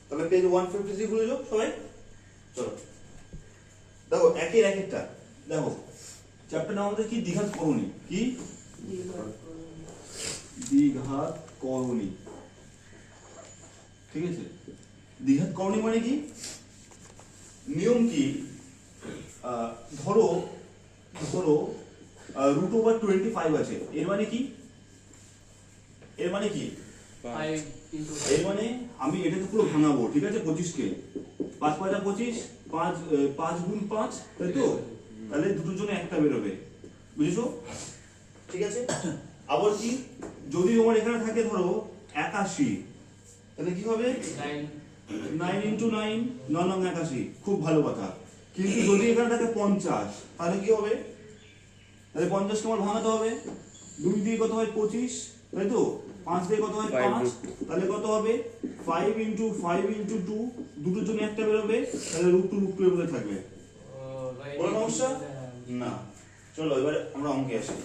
তাহলে পেজ 153 খুলে যাও সবাই। চলো দেখো একের এক একটা দেখো চ্যাপ্টার নাম আমাদের কি দ্বিঘাত করণী। কি দ্বিঘাত করণী, ঠিক আছে। দ্বিঘাত করণী মানে কি, নিয়ম কি, ধরো ধরো √25 আছে, এর মানে কি, এর মানে কি, এর মানে আমি এটাকে পুরো ভাঙাবো, ঠিক আছে। 25 কে 5 5 25, 5 গুণ 5, তাই তো, তাহলে দুটোর জন্য একটা বেরোবে, বুঝেছো, ঠিক আছে। আবার কি, যদি তোমার এখানে থাকে ধরো 81, তাহলে কি হবে 9 × 9, 9 9 81, খুব ভালো কথা। কিন্তু যদি এখানে থাকে 50, তাহলে কি হবে, তাহলে 50 কে আমার ভাঙাতে হবে, 2 দিয়ে কত হয় 25, তাই তো, 5 দিয়ে কত হয় 5, তাহলে কত হবে 5 × 5 × 2, দুটোর জন্য একটা বেরোবে, তাহলে √2 এর মধ্যে থাকবে। কোনো সমস্যা না। চলো এবারে আমরা অঙ্কে আসি।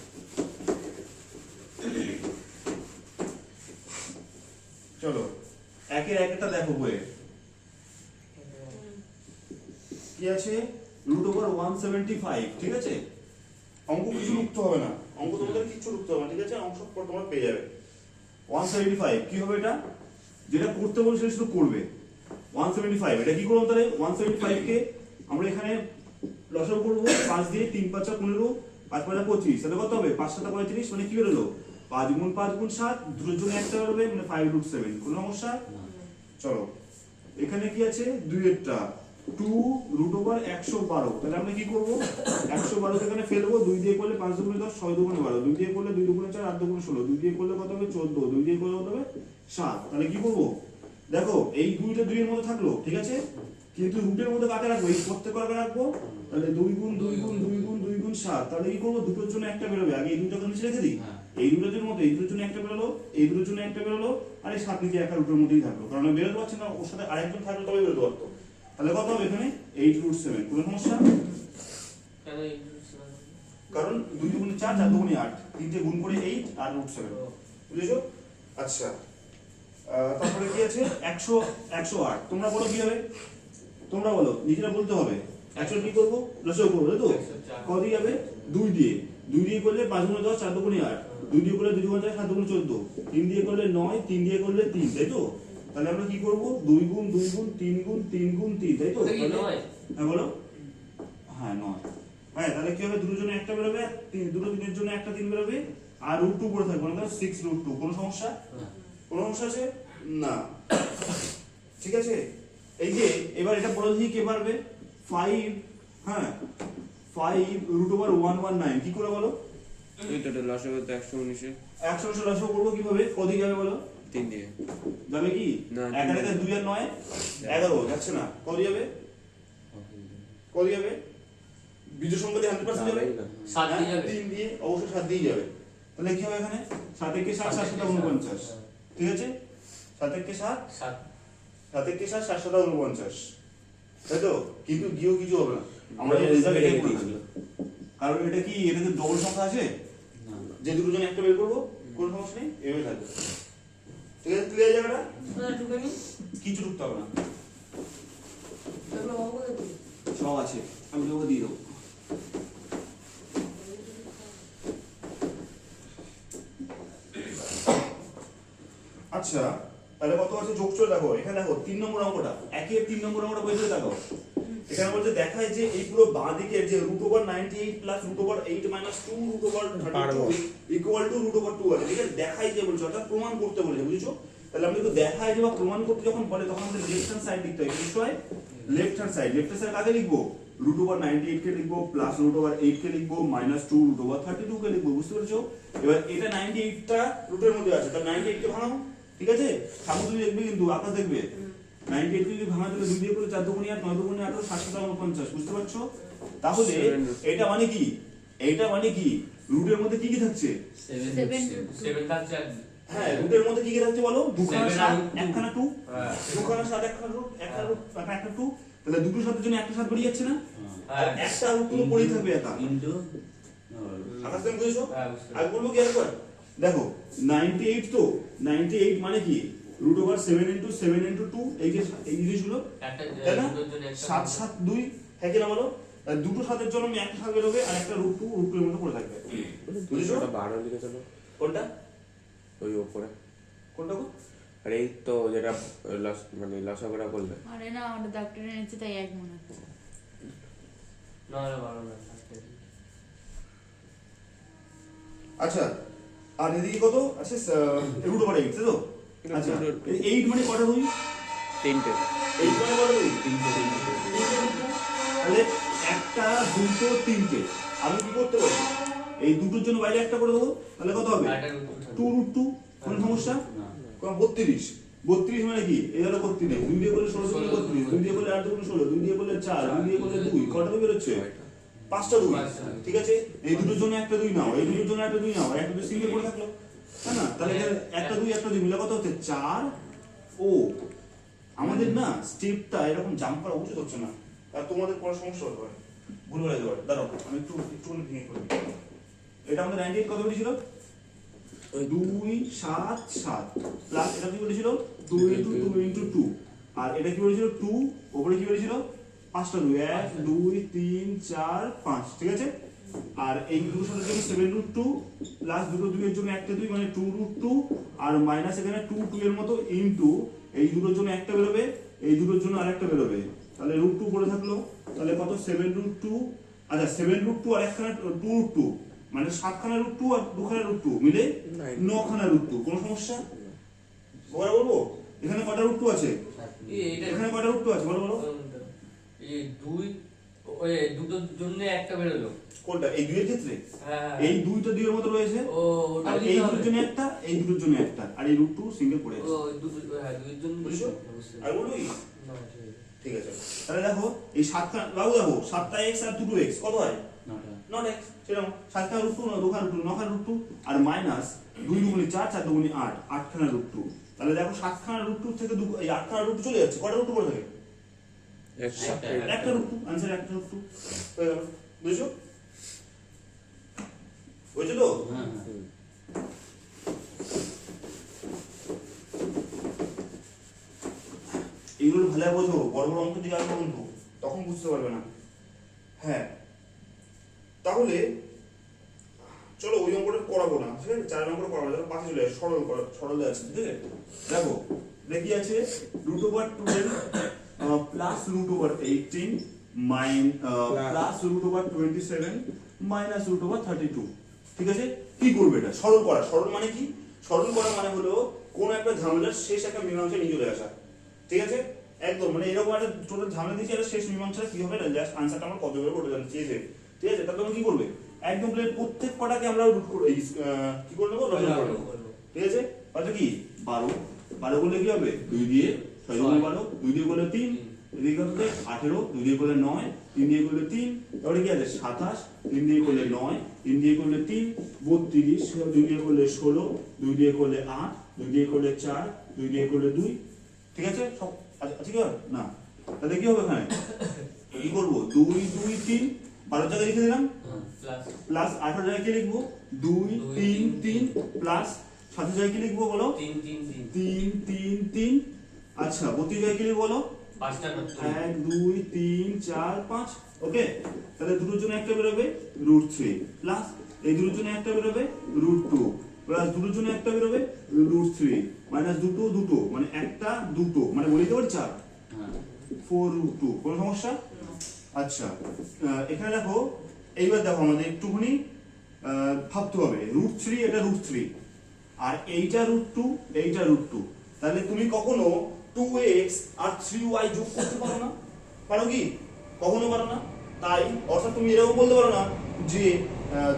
চলো একের একটা দেখো বইয়ে কি আছে, √175, ঠিক আছে। অঙ্ক কিছু লিখতে হবে না, অঙ্ক তোমাদের কিছু লিখতে হবে না, ঠিক আছে, অঙ্ক পর তোমরা পেয়ে যাবে। 175 কি হবে, এটা যেটা করতে বলছে সেটা শুধু করবে। 175 এটা কি করব, তাহলে 175 কে আমরা এখানে লসাগু করব, 5 দিয়ে 3 5 15, 5 5 25, তাহলে কত হবে 5 7 35, মানে কি বেরোলো 5 গুণ 5 গুণ 7, দুটোর জন্য একটা বেরোবে, মানে 5√7। কোনো সমস্যা? চলো এখানে কি আছে, 2 এরটা 2√112, তাহলে আমরা কি করব, 112 এখানে ফেলবো, 2 দিয়ে করলে 5 2 10, 6 2 12, 2 দিয়ে করলে 2 2 4, 8 2 16, 2 দিয়ে করলে কত হবে 14, 2 দিয়ে করলে কত হবে 7। তাহলে কি করব, দেখো এই 2টা 2 এর মধ্যে থাকলো, ঠিক আছে, কিন্তু রুটের মধ্যে কাকে রাখবো, এই প্রত্যেক কটা রাখবো, তাহলে 2 গুণ 2 গুণ 2 গুণ 2 গুণ 7, তাহলে কি করব, দুটোর জন্য একটা বেরোবে, আগে এই দুটোকে নিচে রেখে দিই, এই দুটোর মধ্যে এই দুটোর জন্য একটা বেরোলো, এই দুটোর জন্য একটা বেরোলো, আর এই 7 নিচে একটা রুটের মধ্যেই থাকলো, কারণ বেরোতে পারছে না, ওর সাথে আরেকজন থাকলে তবে বেরোতে পারতো। তাহলে কত হবে এখানে 8√7। কোনো সমস্যা? কারণ 2 দুগুণে 4, 4 দুগুণে 8, তিনটে গুণ করে 8 আর √7, বুঝেছো। আচ্ছা তারপরে কি আছে 100 108, তোমরা বলো কি হবে, তোমরা বলো, নিজেরা বলতে হবে। 100 কি করব, লসাগু করব, তাই তো, কত দিয়ে যাবে 2 দিয়ে, 2 দিয়ে করলে 5 গুণ 10, 4 দুগুণে 8, 2 দিয়ে করলে 2 গুণ 4, 7 দুগুণ 14, 3 দিয়ে করলে 9, 3 দিয়ে করলে 3, তাই তো। তাহলে আমরা কি করব, 2 গুণ 2 গুণ 3 গুণ 3 গুণ 3, তাই তো। হ্যাঁ বলো, হ্যাঁ 9, হ্যাঁ তাহলে কি হবে, দুটোর জন্য একটা বেরোবে, দুটো দিনের জন্য একটা 3 বেরোবে, আর √2 পড়ে থাকবে, মানে 6√2। কোনো সমস্যা? কোনো সমস্যা আছে না, ঠিক আছে। এই যে এবার এটা বলে দিই কে পারবে, 5, হ্যাঁ 5√119, কি করে বলো, এটা লসাগু তো 119 এর 119 লসাগু করব কিভাবে, কত যাবে বলো, 3 দিয়ে যাবে কি, 1 আর 1 2 আর 9 11 যাচ্ছে না, কত যাবে, কত যাবে, বিজোড় সংখ্যা দিয়ে 100% যাবে, 7 দিয়ে যাবে, 3 দিয়ে অবশ্যই 7 দিয়ে যাবে। তাহলে কি হবে এখানে 7 একে 7, 7 7 49, ঠিক আছে, 7 একে 7, 7 একে 7, 7 7 49, তাই তো। কিন্তু গিয়েও কিছু হবে না, আমরা এই রেজাল্ট এটাই করেছিল, কারণ এটা কি, এটাতে ডবল সংখ্যা আছে, যে দুটো জন একটা বের করবো, কোনো সমস্যা নেই, এভাবে থাকবে, ঠিক আছে। ক্লিয়ার জায়গাটা, কিছু ঢুকতে হবে না, সব আছে, আমি তোকে দিয়ে দেবো। আচ্ছা তাহলে কত আছে, যোগ চলে দেখো, এখানে দেখো 3 নম্বর অঙ্কটা, একের 3 নম্বর অঙ্কটা বইতে দেখো, এখানে বলছে দেখায় যে এই পুরো বাঁ দিকে যে √98 + √8 - 2 √32 = √2 আছে, ঠিক আছে, দেখাই যে বলছে, অর্থাৎ প্রমাণ করতে বলেছে, বুঝছো। তাহলে আমরা যদি দেখাই যে বা প্রমাণ করতে যখন বলে, তখন আমাদের লেফট হ্যান্ড সাইড লিখতে হয়, নিশ্চয় left hand side, left hand side কাকে লিখবো, √98 কে লিখবো, +√8 কে লিখবো, -2 √32 কে লিখবো, বুঝতে পেরেছো। এবার এটা 98টা রুটের মধ্যে আছে, তাহলে 98 কে ভাঙাও, ঠিক আছে, সামনে দেখবে কিন্তু আকাশ দেখবে, 98 কে যদি ভাঙা দিলে 2 দিয়ে করলে 4 দুগুণে 8, 9 দুগুণে 18, 7 7 49, বুঝতে পারছো। তাহলে এটা মানে কি, এইটা মানে কি, রুটের মধ্যে কি কি থাকছে, 7 থাকছে, হ্যাঁ রুটের মধ্যে কি কি থাকছে বলো, দুখানা 7 একখানা 2, দুখানা 7 একখানা রুট, একখানা রুট একটা 2, তাহলে দুটো সাথের জন্য একটা 7 বেরিয়ে যাচ্ছে না, আর একটা রুট পুরো পড়েই থাকবে একা, আকাশ তুমি বুঝেছো। আর বলবো কি একবার, দেখো 98 তো 98 মানে কি, রুট ওভার 7 ইন্টু 7 ইন্টু 2 এই জিনিসগুলো একটা তাই না দুটোর জন্য একটা 7 7 2 হ্যাঁ কিনা বলো আর দুটো সাতের জন্য আমি একটা সাত বেরোবে আর একটা রুট 2 এর মধ্যে পড়ে থাকবে বুঝেছো ওটা বাড়ানো দিকে চলো কোনটা ওই ওপরে কোনটা গো আর এই তো যেটা মানে লসাগুটা করলে আরে না ওটা ডাক্তার এনেছে তাই এক মনে হচ্ছে। না না বারো না থাকতে। আচ্ছা আর এদিকে কত আছে রুট ওভার 8 তাই তো আচ্ছা 8 মানে কটা দুই তিনটে 8 মানে কটা দুই তিনটে তাহলে একটা দুটো তিনটে আমি কি করতে পারি এই দুটোর জন্য বাইরে একটা করে দেবো তাহলে কত হবে একটা রুট 2 রুট 2 কোনো সমস্যা কোন 32 32 মানে কি 11 করতে নেই 2 দিয়ে করলে 16 দুগুণে 32 2 দিয়ে করলে 8 দুগুণে 16 2 দিয়ে করলে 4 2 দিয়ে করলে 2 কটা দুই বেরোচ্ছে পাঁচটা দুই ঠিক আছে এই দুটোর জন্য একটা দুই নাও এই দুটোর জন্য একটা দুই নাও একটা দুই সিঙ্গেল করে থাকলো তাই না তাহলে একটা দুই মিলে কত হচ্ছে 4 ও আমাদের না স্টেপটা এরকম জাম্প করা উচিত হচ্ছে না আর তোমাদের পড়ার সমস্যা হতে পারে ভুল হয়ে যেতে পারে দাঁড়াও আমি একটু ভেঙে করি এটা আমাদের 98 কত বেরিয়েছিল 2 7 7 প্লাস এটা কি বলেছিল 2 ইনটু 2 ইনটু 2 আর এটা কি বলেছিল 2 উপরে কি বলেছিল পাঁচটা দুই 1 2 3 4 5 ঠিক আছে আর এই দুটোর সাথে যদি 7 রুট 2 প্লাস দুটো দুইয়ের জন্য একটা দুই মানে 2 রুট 2 আর মাইনাস এখানে 2 2 এর মতো ইনটু এই দুটোর জন্য একটা বেরোবে এই দুটোর জন্য আরেকটা বেরোবে তাহলে রুট 2 পড়ে থাকলো তাহলে কত 7 রুট 2 আচ্ছা 7 রুট 2 আর একখানা 2 রুট 2 মানে 7 খানা রুট 2 আর 2 খানা রুট 2 মিলে 9 খানা রুট 2 কোনো সমস্যা বড় বলবো এখানে কটা রুট 2 আছে এইটা এখানে কটা রুট 2 আছে বলো বলো এই দুই ওই দুটোর জন্য একটা বেরোলো কোনটা এই দুইয়ের ক্ষেত্রে হ্যাঁ এই দুইটা দুইয়ের মতো রয়েছে ও ওটা আর এই দুটোর জন্য একটা এই দুটোর জন্য একটা আর এই রুট 2 সিঙ্গেল পড়ে ও আছে দুটো হ্যাঁ দুইয়ের জন্য বুঝছো? আর বলবি না ঠিক আছে। ঠিক আছে তাহলে দেখো এই 7 খানা বাবু দেখো 7টা x আর 2 x কত হয় নট x সেরকম 7 খানা রুট 2 না 2 খানা রুট 2 9 খানা রুট 2 আর মাইনাস 2 দুগুণে 4 4 দুগুণে 8 8 খানা রুট 2 তাহলে দেখো 7 খানা রুট 2 থেকে এই 8 খানা রুট 2 চলে যাচ্ছে কটা রুট 2 পড়ে থাকে একটা রুট 2 आंसर একটা রুট 2 হয়ে গেল বুঝছো বুঝছো তো হ্যাঁ এইগুলো ভালো বোঝো বড় বড় অঙ্ক দিকে আসবে বন্ধু তখন বুঝতে পারবে না হ্যাঁ তাহলে চলো ওই অঙ্কটা করাবো না ঠিক আছে 4 নম্বর করাবো না পাশে চলে আসে সরল আছে ঠিক আছে দেখো দেখি আছে root over 12 plus root over 18 plus root over 27 minus root over 32 ঠিক আছে কি করবে এটা সরল মানে কি সরল করা মানে হলো কোন একটা ঝামেলার শেষ একটা মীমাংসা নিয়ে চলে আসা ঠিক আছে একদম মানে এরকম একটা টোটাল ঝামেলা দিয়েছি আর শেষ মীমাংসা কি হবে না জাস্ট আনসারটা আমরা কত করে করতে জানি চেয়েছে ঠিক আছে তাহলে তুমি কি করবে একদম প্রত্যেক কটাকে আমরা রুট করে কি করে নেবো লসাগু করে নেবো ঠিক আছে আচ্ছা কি 12 করলে কি হবে 2 দিয়ে 6 গুণ 12 2 দিয়ে করলে 3 এদিকে করলে 18 2 দিয়ে করলে 9 3 দিয়ে করলে 3 তাহলে কি আছে 27 3 দিয়ে করলে 9 3 দিয়ে করলে 3 32 2 দিয়ে করলে 16 2 দিয়ে করলে 8 2 দিয়ে করলে 4 2 দিয়ে করলে 2 ঠিক আছে সব আচ্ছা কি হবে না তাহলে কি হবে এখানে কি করব 2 2 3 12 জায়গায় লিখে দিলাম প্লাস প্লাস 18 জায়গায় কি লিখবো 2 3 3 প্লাস 7 জায়গায় কি লিখবো বলো 3 3 3 3 3 আচ্ছা 32 জায়গায় কি লিখবো বলো পাঁচটা 1 2 3 4 5 ওকে তাহলে দুটোর জন্য একটা বেরোবে রুট 3 প্লাস এই দুটোর জন্য একটা বেরোবে রুট 2 প্লাস দুটোর জন্য একটা বেরোবে রুট 3 মাইনাস দুটো মানে একটা দুটো মানে বলে দিতে পারি 4 4 রুট 2 কোনো সমস্যা আচ্ছা এখানে দেখো এইবার দেখো আমাদের একটুখানি ভাবতে হবে রুট 3 এটা রুট 3 আর এইটা রুট 2 এইটা রুট 2 তাহলে তুমি কখনো 2x আর 3y যোগ করতে পারো না পারো কি কখনো পারো না তাই অর্থাৎ তুমি এরকম বলতে পারো না যে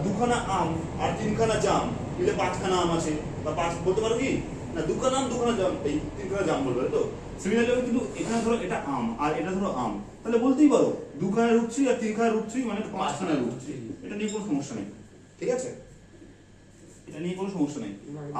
দুখানা আম আর তিনখানা জাম মিলে 5খানা আম আছে বা 5 বলতে পারো কি না দুখানা আম দুখানা জাম এই তিনখানা জাম বলবে তো সিমিলারলি কিন্তু এখানে ধরো এটা আম আর এটা ধরো আম তাহলে বলতেই পারো দুখানা রুট 3 আর তিনখানা রুট 3 মানে 5খানা রুট 3 এটা নিয়ে কোনো সমস্যা নেই ঠিক আছে এটা নিয়ে কোনো সমস্যা নেই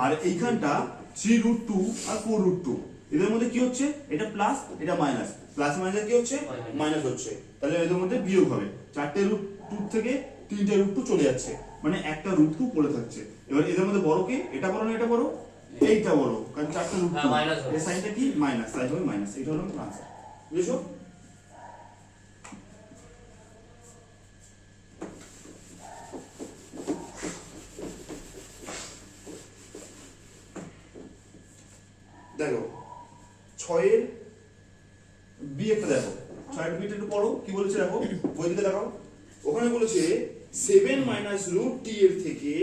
আর এইখানটা 3 রুট 2 আর 4 রুট 2 এদের মধ্যে কি হচ্ছে এটা প্লাস এটা মাইনাস প্লাস মাইনাস কি হচ্ছে মাইনাস হচ্ছে তাহলে এদের মধ্যে বিয়োগ হবে চারটে রুট 2 থেকে তিনটে রুট 2 চলে যাচ্ছে মানে একটা রুট 2 পড়ে থাকছে এবার এদের মধ্যে বড় কে এটা বড় না এটা বড় এইটা বড়, কারণ 4টা রুট হ্যাঁ, minus হবে। এর সাইনটা কি মাইনাস, তাই হবে মাইনাস। এটা হলো আমাদের আনসার, বুঝছো? দেখো 6 এর বি একটা দেখো, 6 এর বিটা একটু পড়ো কি বলেছে দেখো, বই দিকে দেখাও। ওখানে বলেছে 7 মাইনাস রুট টি এর থেকে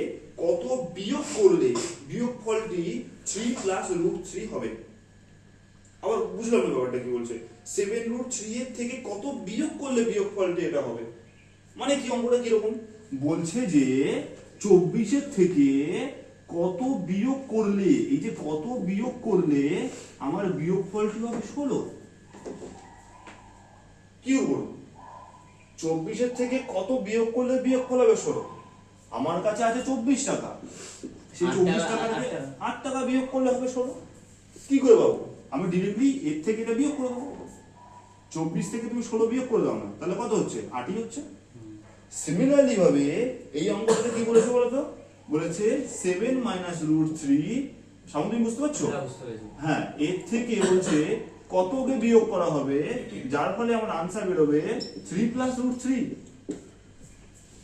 কত বিয়োগ করলে বিয়োগফলটি 3 প্লাস রুট 3 হবে। আবার বুঝলাম না ব্যাপারটা কি বলছে, 7 রুট 3 এর থেকে কত বিয়োগ করলে বিয়োগফলটি এটা হবে, মানে কি অঙ্কটা কিরকম বলছে যে 24 এর থেকে কত বিয়োগ করলে, এই যে কত বিয়োগ করলে আমার বিয়োগফলটি হবে 16। কি করব, 24 এর থেকে কত বিয়োগ করলে বিয়োগফল হবে 16। আমার কাছে আছে 24 টাকা, সেই 24 টাকা থেকে 8 টাকা বিয়োগ করলে হবে 16। কি করে পাবো, আমি ডিরেক্টলি এর থেকে এটা বিয়োগ করে দেবো। 24 থেকে তুমি 16 বিয়োগ করে দাও না, তাহলে কত হচ্ছে, 8ই হচ্ছে। সিমিলারলি ভাবে এই অঙ্কটাতে কি বলেছে বলতো, বলেছে 7 মাইনাস রুট 3, সামনে তুমি বুঝতে পারছো? হ্যাঁ, বুঝতে পেরেছি। হ্যাঁ, এর থেকে বলছে কতকে বিয়োগ করা হবে, যার ফলে আমার আনসার বেরোবে 3 প্লাস রুট 3।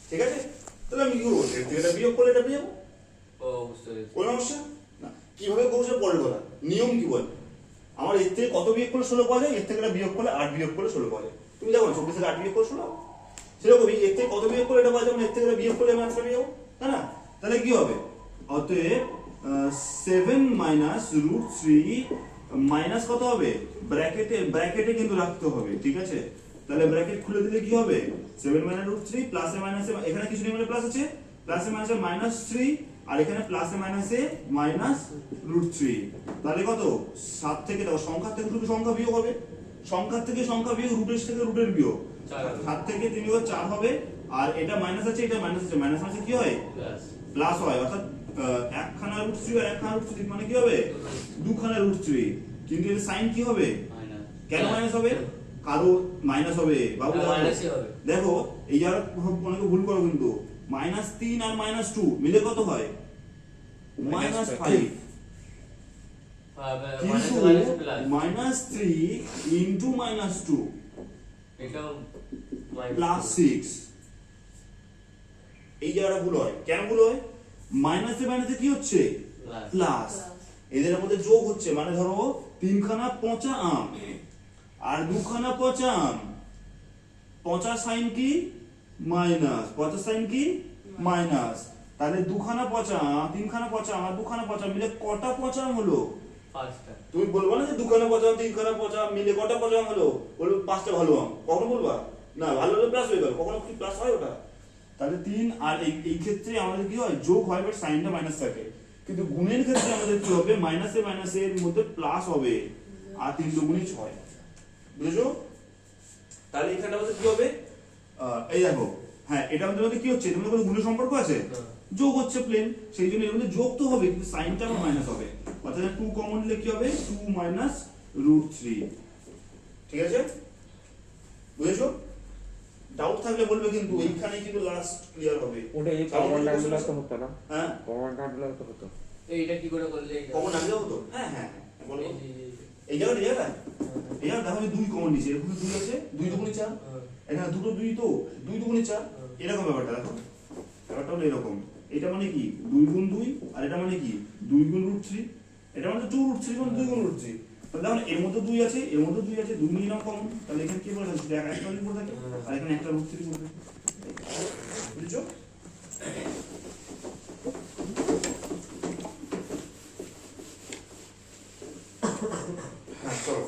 ঠিক আছে, তাহলে আমি কি করবো, এর থেকে এটা বিয়োগ করলে এটা পেয়ে যাবো, ও, বুঝতে পেরেছি। কোনো সমস্যা না। কিভাবে করবো সেটা পরের কথা, নিয়ম কি বলে, আমার এর থেকে কত বিয়োগ করলে 16 পাওয়া যায়, এর থেকে এটা বিয়োগ করলে 8 বিয়োগ করলে 16 পাওয়া যায়। তুমি দেখো 24 থেকে 8 বিয়োগ করলে 16, সেরকমই এর থেকে কত বিয়োগ করলে এটা পাওয়া যাবে, এর থেকে এটা বিয়োগ করলে আমি আনসার পেয়ে যাবো, তাই না? তাহলে কি হবে, অতএব 7 মাইনাস রুট 3 মাইনাস কত হবে, ব্র্যাকেটে কিন্তু রাখতে হবে, ঠিক আছে? তাহলে ব্র্যাকেট খুলে দিলে কি হবে, 7 মাইনাস রুট 3 প্লাসে মাইনাসে, এখানে কিছু নেই মানে প্লাস আছে, প্লাসে মাইনাসে মাইনাস 3, আর এখানে প্লাসে মাইনাসে মাইনাস রুট 3। তাহলে কত, 7 থেকে দেখো সংখ্যা থেকে শুধু সংখ্যা বিয়োগ হবে, সংখ্যার থেকে সংখ্যা বিয়োগ, রুটের থেকে রুটের বিয়োগ, 7 থেকে 3 বিয়োগ 4 হবে। আর এটা মাইনাস আছে, এটা মাইনাস আছে, মাইনাস মাইনাসে কি হয়, প্লাস। প্লাস হয়। অর্থাৎ একখানা রুট 3 আর একখানা রুট 3 মানে কি হবে, দুখানা রুট 3। কিন্তু এর সাইন কি হবে, মাইনাস। কেন মাইনাস হবে, কারো মাইনাস হবে বাবু। হ্যাঁ, দেখো, মাইনাসই হবে। দেখো এই যারা অনেকে ভুল করো কিন্তু, -3 আর -2 মিলে কত হয়, -5। মাইনাস কিন্তু প্লাস। -3 ইন্টু -2 এটাও প্লাস 6, এই জায়গাটা ভুল হয়। কেন ভুল হয়, মাইনাসে মাইনাসে কি হচ্ছে, প্লাস। প্লাস। এদের মধ্যে যোগ হচ্ছে, মানে ধরো 3খানা পচা আম আর 2খানা পচা আম, পচা সাইন কি মাইনাস, পচা সাইন কি মাইনাস। তাহলে 2খানা পচা আম, 3খানা পচা আম আর 2খানা পচা আম মিলে কটা পচা আম হলো, 5টা। তুমি বলবা না যে 2খানা পচা আম 3খানা পচা আম মিলে কটা পচা আম হলো, বলবে 5টা ভালো আম। কখনো বলবা না, ভালো হলে প্লাস হয়ে গেল, কখনো কি প্লাস হয় ওটা? তাহলে 3 আর এই ক্ষেত্রে আমাদের কি হয়, যোগ হয় বাট সাইনটা মাইনাস থাকে। কিন্তু গুণের ক্ষেত্রে আমাদের কি হবে, মাইনাসে মাইনাসের মধ্যে প্লাস হবে, আর 3 দুগুণে 6। বুঝেছো? তাহলে এখানে আমাদের কি হবে, এই দেখো, হ্যাঁ এটা আমাদের মধ্যে কি হচ্ছে, এর মধ্যে কোনো গুণের সম্পর্ক আছে, যোগ হচ্ছে প্লেন, সেই জন্য এর মধ্যে যোগ তো হবে কিন্তু সাইনটা আমার মাইনাস হবে। অর্থাৎ 2 কমন নিলে কি হবে, 2 মাইনাস রুট 3। ঠিক আছে, বুঝেছো? ডাউট থাকলে বলবে, কিন্তু এইখানে কিন্তু লাস্ট ক্লিয়ার হবে। ওটা এই কমন নামগুলো তো হতো না, হ্যাঁ কমন নামগুলো তো হতো। এইটা কি করে করলে, কমন আগে হতো, হ্যাঁ হ্যাঁ বলো, এই যে- এই জায়গাটা এই জায়গাটা দেখো 2 কমন নিচে, এরকম 2 আছে, 2 দুগুণে 4, হ্যাঁ। এখানে দুটো 2 তো 2 দুগুণে 4, এরকম ব্যাপারটা দেখো, ব্যাপারটা হলো এরকম। এটা মানে কি 2 গুণ 2, আর এটা মানে কি 2 গুণ রুট 3, এটা মানে 2 রুট 3 গুণ 2 গুণ রুট 3। তাহলে দেখো এর মধ্যে 2 আছে, এর মধ্যে 2 আছে, 2 নিয়ে নাও কমন, তাহলে এখানে কি বলে থাকছে, একটা রুট পড়ে থাকে, আর এখানে একটা রুট 3 পড়বে। বুঝছো? হ্যাঁ চলো,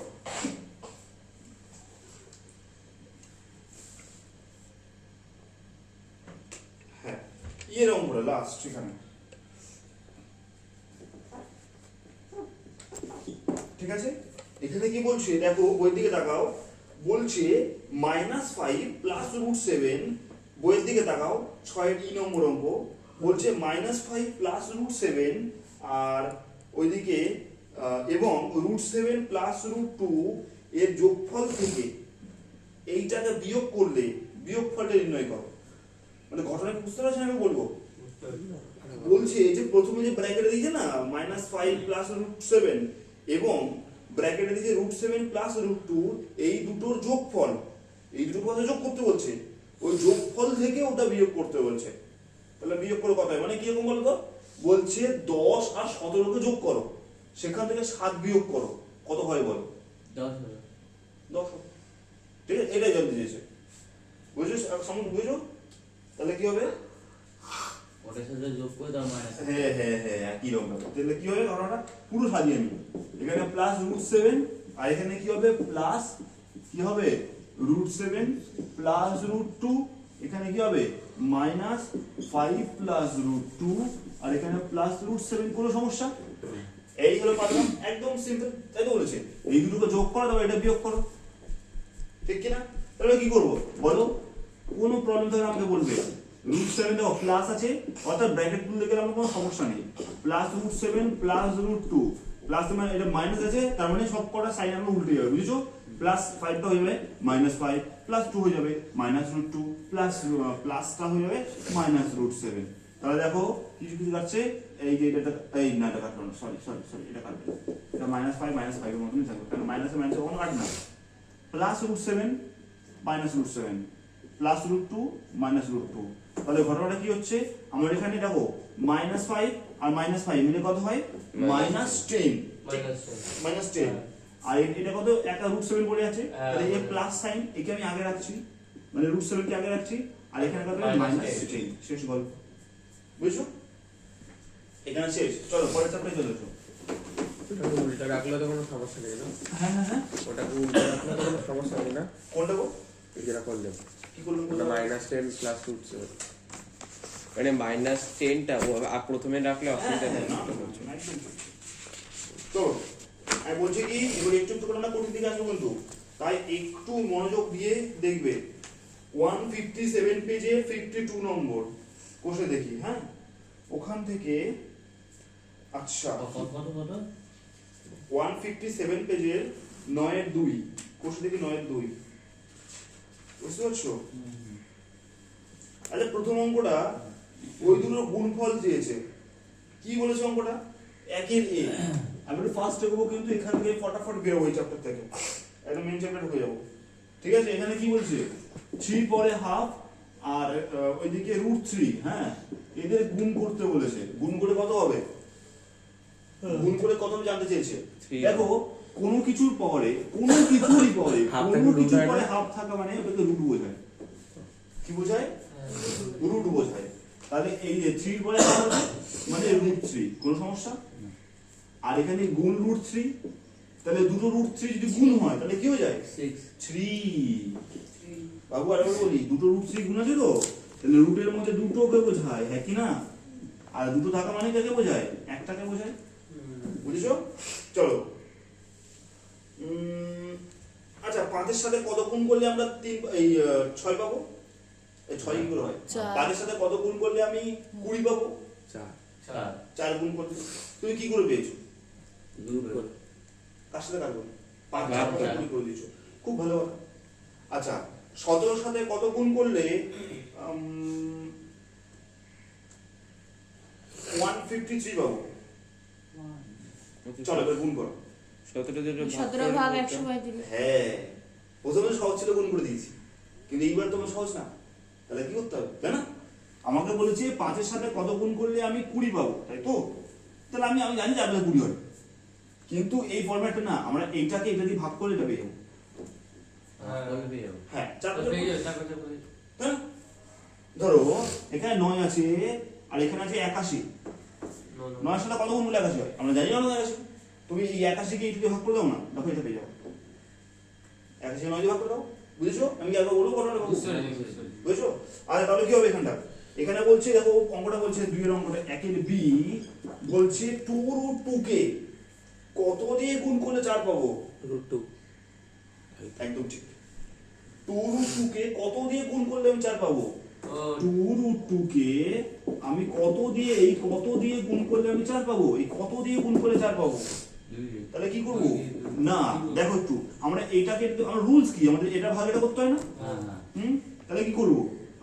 হ্যাঁ এরকম করে লাস্ট এখানে, ঠিক আছে? এখানে কি বলছে দেখো, বইয়ের দিকে তাকাও, বলছে -5 প্লাস রুট 7, বইয়ের দিকে তাকাও 6 নম্বর অঙ্ক, বলছে -5 প্লাস রুট 7, আর ওইদিকে এবং রুট 7 প্লাস রুট 2 এর যোগফল থেকে এইটাকে বিয়োগ করলে বিয়োগফলটা নির্ণয় করো। মানে ঘটনা কি বুঝতে পারছেন, আমি বলবো বুঝতে পেরেছি। বলছে যে প্রথমে যে ব্র্যাকেটে দিয়েছে না -5 প্লাস √7 এবং ব্র্যাকেটে দিয়েছে √7 প্লাস √2, এই দুটোর যোগফল, এই দুটোর কথা যোগ করতে বলছে, ওই যোগফল থেকে ওটা বিয়োগ করতে বলছে। তাহলে বিয়োগ করে কত হয়, মানে কিরকম বলো তো, বলছে 10 আর 17 কে যোগ করো, সেখান থেকে 7 বিয়োগ করো, কত হয় বলো? 10। ঠিক আছে, এটাই জানতে চেয়েছে। বুঝছো সমস্ত, বুঝছো? তাহলে কি হবে? ওটার সাথে যোগ করে দাও মাইনাস। হ্যাঁ হ্যাঁ হ্যাঁ, একই রকম ব্যাপার। তাহলে কি হবে ঘটনাটা পুরো সাজিয়ে নিব। এখানে প্লাস √7 আর এখানে কি হবে প্লাস, কি হবে √7 প্লাস √2, এখানে কি হবে -5 প্লাস √2 আর এখানে প্লাস √7। কোনো সমস্যা? এই হলো পারলাম, একদম সিম্পল, তাই তো বলেছে। এই দুটোকে যোগ করো, তারপর এটা বিয়োগ করো, ঠিক কি না? তাহলে কি করবো বলো? কোনো প্রবলেম থাকলে আমাকে বলবে। √7 দেখো প্লাস আছে, অর্থাৎ ব্র্যাকেট খুলতে গেলে আমার কোনো সমস্যা নেই। প্লাস √7 প্লাস √2 প্লাস, মানে এটা মাইনাস আছে, তার মানে সব কটা সাইন আমরা উল্টে যাবে, বুঝছো? প্লাস 5টা হয়ে যাবে -5 প্লাস 2 হয়ে যাবে -√2 প্লাস প্লাসটা হয়ে যাবে -√7। তাহলে দেখো কিছু কিছু যাচ্ছে, এই যে এটা, এই না এটা কাটলো না, সরি সরি সরি, এটা কাটবে, এটা -5 এর মতনই থাকবে, কারণ মাইনাসে মাইনাসে কোনো কাট না। Plus √7 -√7 plus √2 -√2। তাহলে ঘটনাটা কি হচ্ছে, আমার এখানে দেখো -5 আর -5 মিলে কত হয়? -10। -10। আর এটা কত? একটা √7 পড়ে আছে, তাহলে এই প্লাস সাইন একে আমি আগে রাখছি, মানে √7 কে আগে রাখছি, আর এখানে কত? -10। শেষ গল্প, বুঝছো? এখানে শেষ। চলো পরের চ্যাপ্টারে চলে এসো। ওটাকে উল্টা রাখলে তো কোনো সমস্যা নেই না? হ্যাঁ হ্যাঁ হ্যাঁ, ওটাকে উল্টা রাখলে তো কোনো সমস্যা নেই না? কোনটা গো? এই যেটা করলে কি করলাম? ওটা -10 প্লাস √7, মানে -10টা প্রথমে রাখলে অসুবিধা নেই। তো আমি বলছি কি, এবার একটু একটু করে আমরা কোন দিকে আসবো কিন্তু, তাই একটু মনোযোগ দিয়ে দেখবে। 157 পেজে 52 নম্বর কোষে দেখি, হ্যাঁ ওখান থেকে। আচ্ছা, 157 পেজের 9-2 কোষে দেখি, 9-2, বুঝতে পারছো? আচ্ছা, প্রথম অঙ্কটা ওই দুটোর গুণফল দিয়েছে, কি বলেছে অঙ্কটা? 1 এর a। আমি একটু ফার্স্ট এগোবো, কিন্তু এখান থেকে ফটাফট বেরোবো এই চ্যাপ্টার থেকে, একদম মেন চ্যাপ্টার ঢুকে যাবো। ঠিক আছে, এখানে কি বলছে? 3 পরে হাফ আর ওইদিকে √3, হ্যাঁ এদের গুণ করতে বলেছে। গুণ করে কত হবে? গুণ করে কত জানতে চেয়েছে। দেখো কোনো কিছুর পরে, কোনো কিছুরই পরে, কোনো কিছুর পরে হাফ থাকা মানে ওটাকে রুট বোঝায়। কি বোঝায়? রুট বোঝায়। তাহলে এই যে 3 পরে হাফ মানে √3, কোনো সমস্যা? আর এখানে গুণ √3, তাহলে দুটো √3 যদি গুণ হয় তাহলে কি হয়ে যায়? 3। বাবু আরেকবার বলি, দুটো √3 গুণ আছে তো, তাহলে রুটের মধ্যে দুটোকে বোঝায়, হ্যাঁ কি না? আর দুটো থাকা মানে কাকে বোঝায়? একটাকে বোঝায়, বুঝেছো? চলো, আচ্ছা 5 এর সাথে কত গুণ করলে আমরা 6 পাবো? এই 6 কি করে হয়? 5 এর সাথে কত গুণ করলে আমি 20 পাবো? 4 গুণ করতে। তুমি কি করে পেয়েছো? কার সাথে কার গুণ? 5 গুণ করে দিয়েছো, খুব ভালো কথা। আচ্ছা 17 এর সাথে কত গুণ করলে 153 পাবো? চলো এবার গুণ করো। 17 ভাগ 135। হ্যাঁ, প্রথমে সহজ ছিল, গুণ করে দিয়েছি, কিন্তু এইবার তোমার সহজ না, তাহলে কি করতে হবে, তাই না? আমাকে বলেছে 5 এর সাথে কত গুণ করলে আমি 20 পাবো, তাই তো? তাহলে আমি জানি যে আপনার 20 হয়, কিন্তু এই ফরম্যাটে না, আমরা এইটাকে এটা দিয়ে ভাগ করে এটা পেয়ে যাবো। হ্যাঁ, ধরো এখানে 9 আছে আর এখানে আছে 81। 9 এর সাথে কত গুণ করলে 81 হয়? আমরা জানি না 81। তুমি এই 81 কে এইটা দিয়ে ভাগ করে দাও না, দেখো এটা পেয়ে যাবো। 81 9 দিয়ে ভাগ করে দাও, বুঝেছো? আমি একবার বলবো, ঘটনাটা বুঝেছো? আচ্ছা তাহলে কি হবে এখানটা? এখানে বলছে, দেখো অঙ্কটা বলছে 2 এর অঙ্কটা, 1 এর b বলছে 2√2 কে কত দিয়ে গুণ করলে 4 পাবো? √2। একদম ঠিক। 2√2 কে কত দিয়ে গুণ করলে আমি 4 পাবো? 2√2 কে আমি কত দিয়ে, এই কত দিয়ে গুণ করলে আমি 4 পাবো? এই কত দিয়ে গুণ করলে 4 পাবো? তাহলে কি করব? না দেখো একটু, আমরা এটাকে, আমরা রুলস কি, আমাদের এটা ভাগ এটা করতে হয় না? তাহলে কি করব?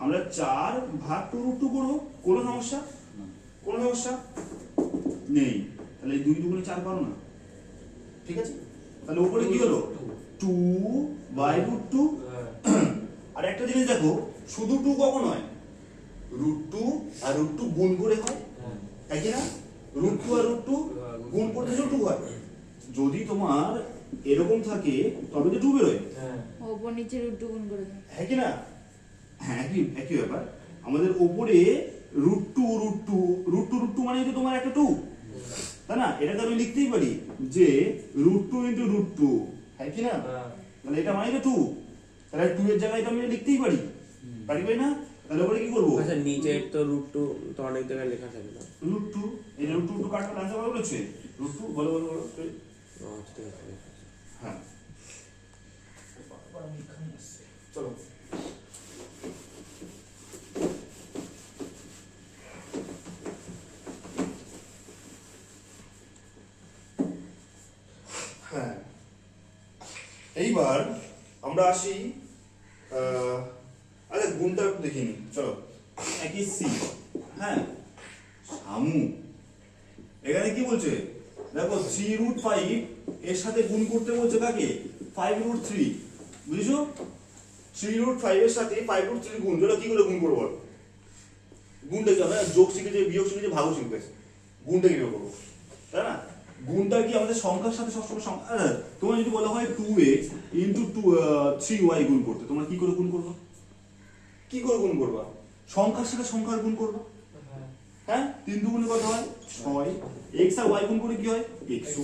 আমরা 4 ভাগ 2√2 করব, কোনো সমস্যা? কোনো সমস্যা নেই। তাহলে 2 2 4 পারো না, ঠিক আছে? তাহলে উপরে কি হলো 2/√2। আর একটা জিনিস দেখো, শুধু 2 কখন হয়? √2 আর √2 গুণ করে হয়, তাই কি না? √2 আর √2 গুণ করতে 2 হয়। যদি তোমার এরকম থাকে তবে তো 2 বেরোয়, ওপর নিচে রুট গুণ করে দাও। হ্যাঁ কি না? হ্যাঁ, একই ব্যাপার। আমাদের ওপরে √2 মানে তো তোমার একটা 2, তাই না? এটাকে আমি লিখতেই পারি যে √2 × √2, হ্যাঁ কি না? তাহলে এটা মানে তো 2, তাহলে 2 এর জায়গায় তো আমি লিখতেই পারি, পারি না? তাহলে ওপরে কি করব? আচ্ছা নিচে তো √2 তো অনেক জায়গায় লেখা থাকে না। √2, এই √2 কাটলে आंसर কত হচ্ছে? √2 বলো। আচ্ছা ঠিক আছে। হ্যাঁ, চলো। হ্যাঁ, এইবার আমরা আসি আচ্ছা গুণটা একটু দেখিনি, চলো। একই সি, হ্যাঁ সামু, এখানে কি বলছে দেখো 3√5 এর সাথে গুণ করতে বলছে কাকে? 5√3, বুঝছো? 3√5 এর সাথে 5√3 গুণ, যেটা কি করে গুণ করবো? গুণটা কি? আমরা যোগ শিখেছি, বিয়োগ শিখেছি, ভাগও শিখেছি, গুণটা কিভাবে করবো, তাই না? গুণটা কি আমাদের সংখ্যার সাথে সবসময় তোমার যদি বলা হয় 2x × 3y গুণ করতে, তোমরা কি করে গুণ করবা? কি করে গুণ করবা? সংখ্যার সাথে সংখ্যার গুণ করবা, হ্যাঁ? 3 2 গুণে কত হয়? 6। x আর y গুণ করে কি হয়? xy।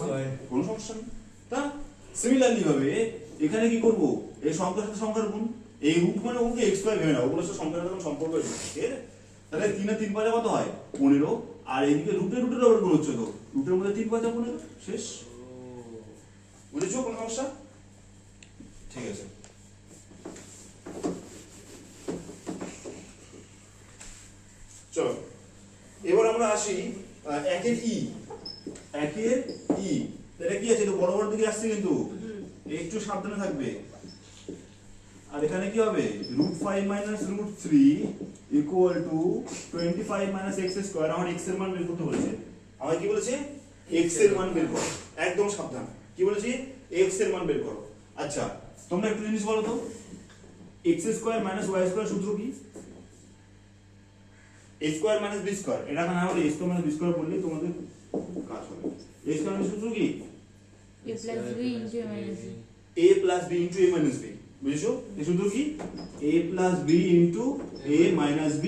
কোনো সমস্যা নেই, তা সিমিলারলি ভাবে এখানে কি করব? এই সংখ্যার সাথে সংখ্যার গুণ, এই রুট মানে ওকে x y ভেবে নাও, ওগুলোর সাথে সংখ্যার সাথে কোনো সম্পর্ক নেই, ঠিক আছে? তাহলে 3 আর 3 5 কত হয়? 15। আর এইদিকে রুটের আবার গুণ হচ্ছে, তো রুটের মধ্যে 3 5 15, শেষ। বুঝেছো? কোনো সমস্যা? ঠিক আছে। চলো এবার আমরা আসি একের ই। এটা কি আছে? এটা বড় বড় দিকে আসছে, কিন্তু একটু সাবধানে থাকবে। আর এখানে কি হবে? √5 - √3 = 25 - x²। আমার x এর মান বের করতে বলেছে। আমার কি বলেছে? x এর মান বের করো, একদম সাবধান। কি বলেছি? x এর মান বের করো। আচ্ছা তোমরা একটু জিনিস বলো তো, x² - y² সূত্র কি? a² - b²। এটা না হলে a² - b² বললে তোমাদের কাজ হবে। a² সূত্র কি? a + b × a - b। a + b × a - b, বুঝছো? এই সূত্র কি? a + b × a - b।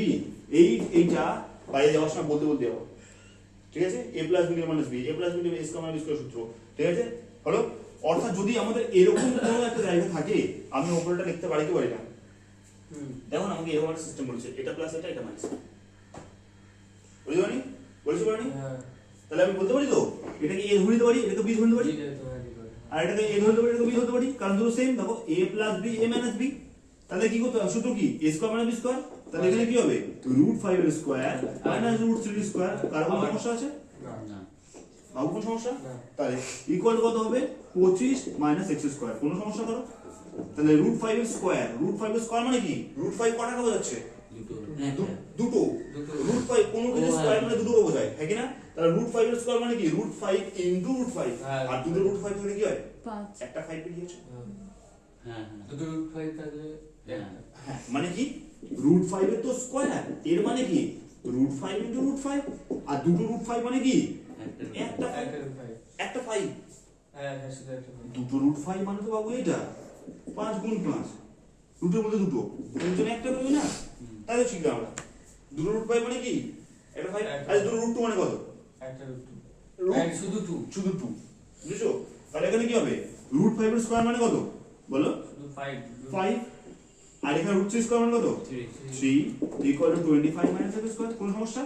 এইটা বাইরে যাওয়ার সময় বলতে যাবো, ঠিক আছে? a + b × a - b, a + b × a² - b² সূত্র, ঠিক আছে? হলো? অর্থাৎ যদি আমাদের এরকম কোনো একটা জায়গা থাকে, আমি উপরেটা লিখতে পারি কি পারি না? দেখুন আমাকে এরকম একটা সিস্টেম বলেছে, এটা প্লাস এটা মাইনাস, বুঝতে পারি? বলতে পারি? তাহলে আমি বলতে পারি তো এটাকে a ধরে নিতে পারি, এটাকে b ধরে নিতে পারি, আর এটাকে a ধরে নিতে পারি, এটাকে b ধরতে পারি, কারণ দুটো সেম। দেখো a + b a - b, তাহলে কি করতে হবে? সূত্র কি? a² - b²। তাহলে এখানে কি হবে? √5 এর স্কয়ার -√3 এর স্কয়ার। কার কোনো সমস্যা আছে? না। বাবু কোনো সমস্যা? তাহলে ইকুয়াল কত হবে? 25 - x²। কোনো সমস্যা করো? তাহলে √5 এর স্কয়ার, √5 এর স্কয়ার মানে কি? √5 কটা কে বোঝাচ্ছে? দুটো। √5 কোনো কিছু স্কয়ার মানে দুটো বোঝায়, হ্যাঁ কি না? তাহলে √5 এর স্কয়ার মানে কি? √5 × √5। আর দুটো √5 থাকলে কি হয়? 5। একটা 5 বেরিয়েছে। দুটো √5 থাকলে হ্যাঁ, মানে কি? √5 এর তো স্কয়ার, এর মানে কি? √5 × √5। আর দুটো √5 মানে কি? একটা 5। একটা 5। দুটো √5 মানে তো বাবু এটা 5 × 5, রুটের মধ্যে দুটো, এর জন্য একটা করবে না? তাই তো শিখলাম আমরা। দুটো √5 মানে কি? একটা 5। আর দুটো √2 মানে কত? শুধু 2। শুধু 2, বুঝছো? তাহলে এখানে কি হবে? √5 এর স্কয়ার মানে কত বলো? শুধু 5। 5। আর এখানে √3 স্কয়ার মানে কত? 3 = 25 - x²। কোন সমস্যা?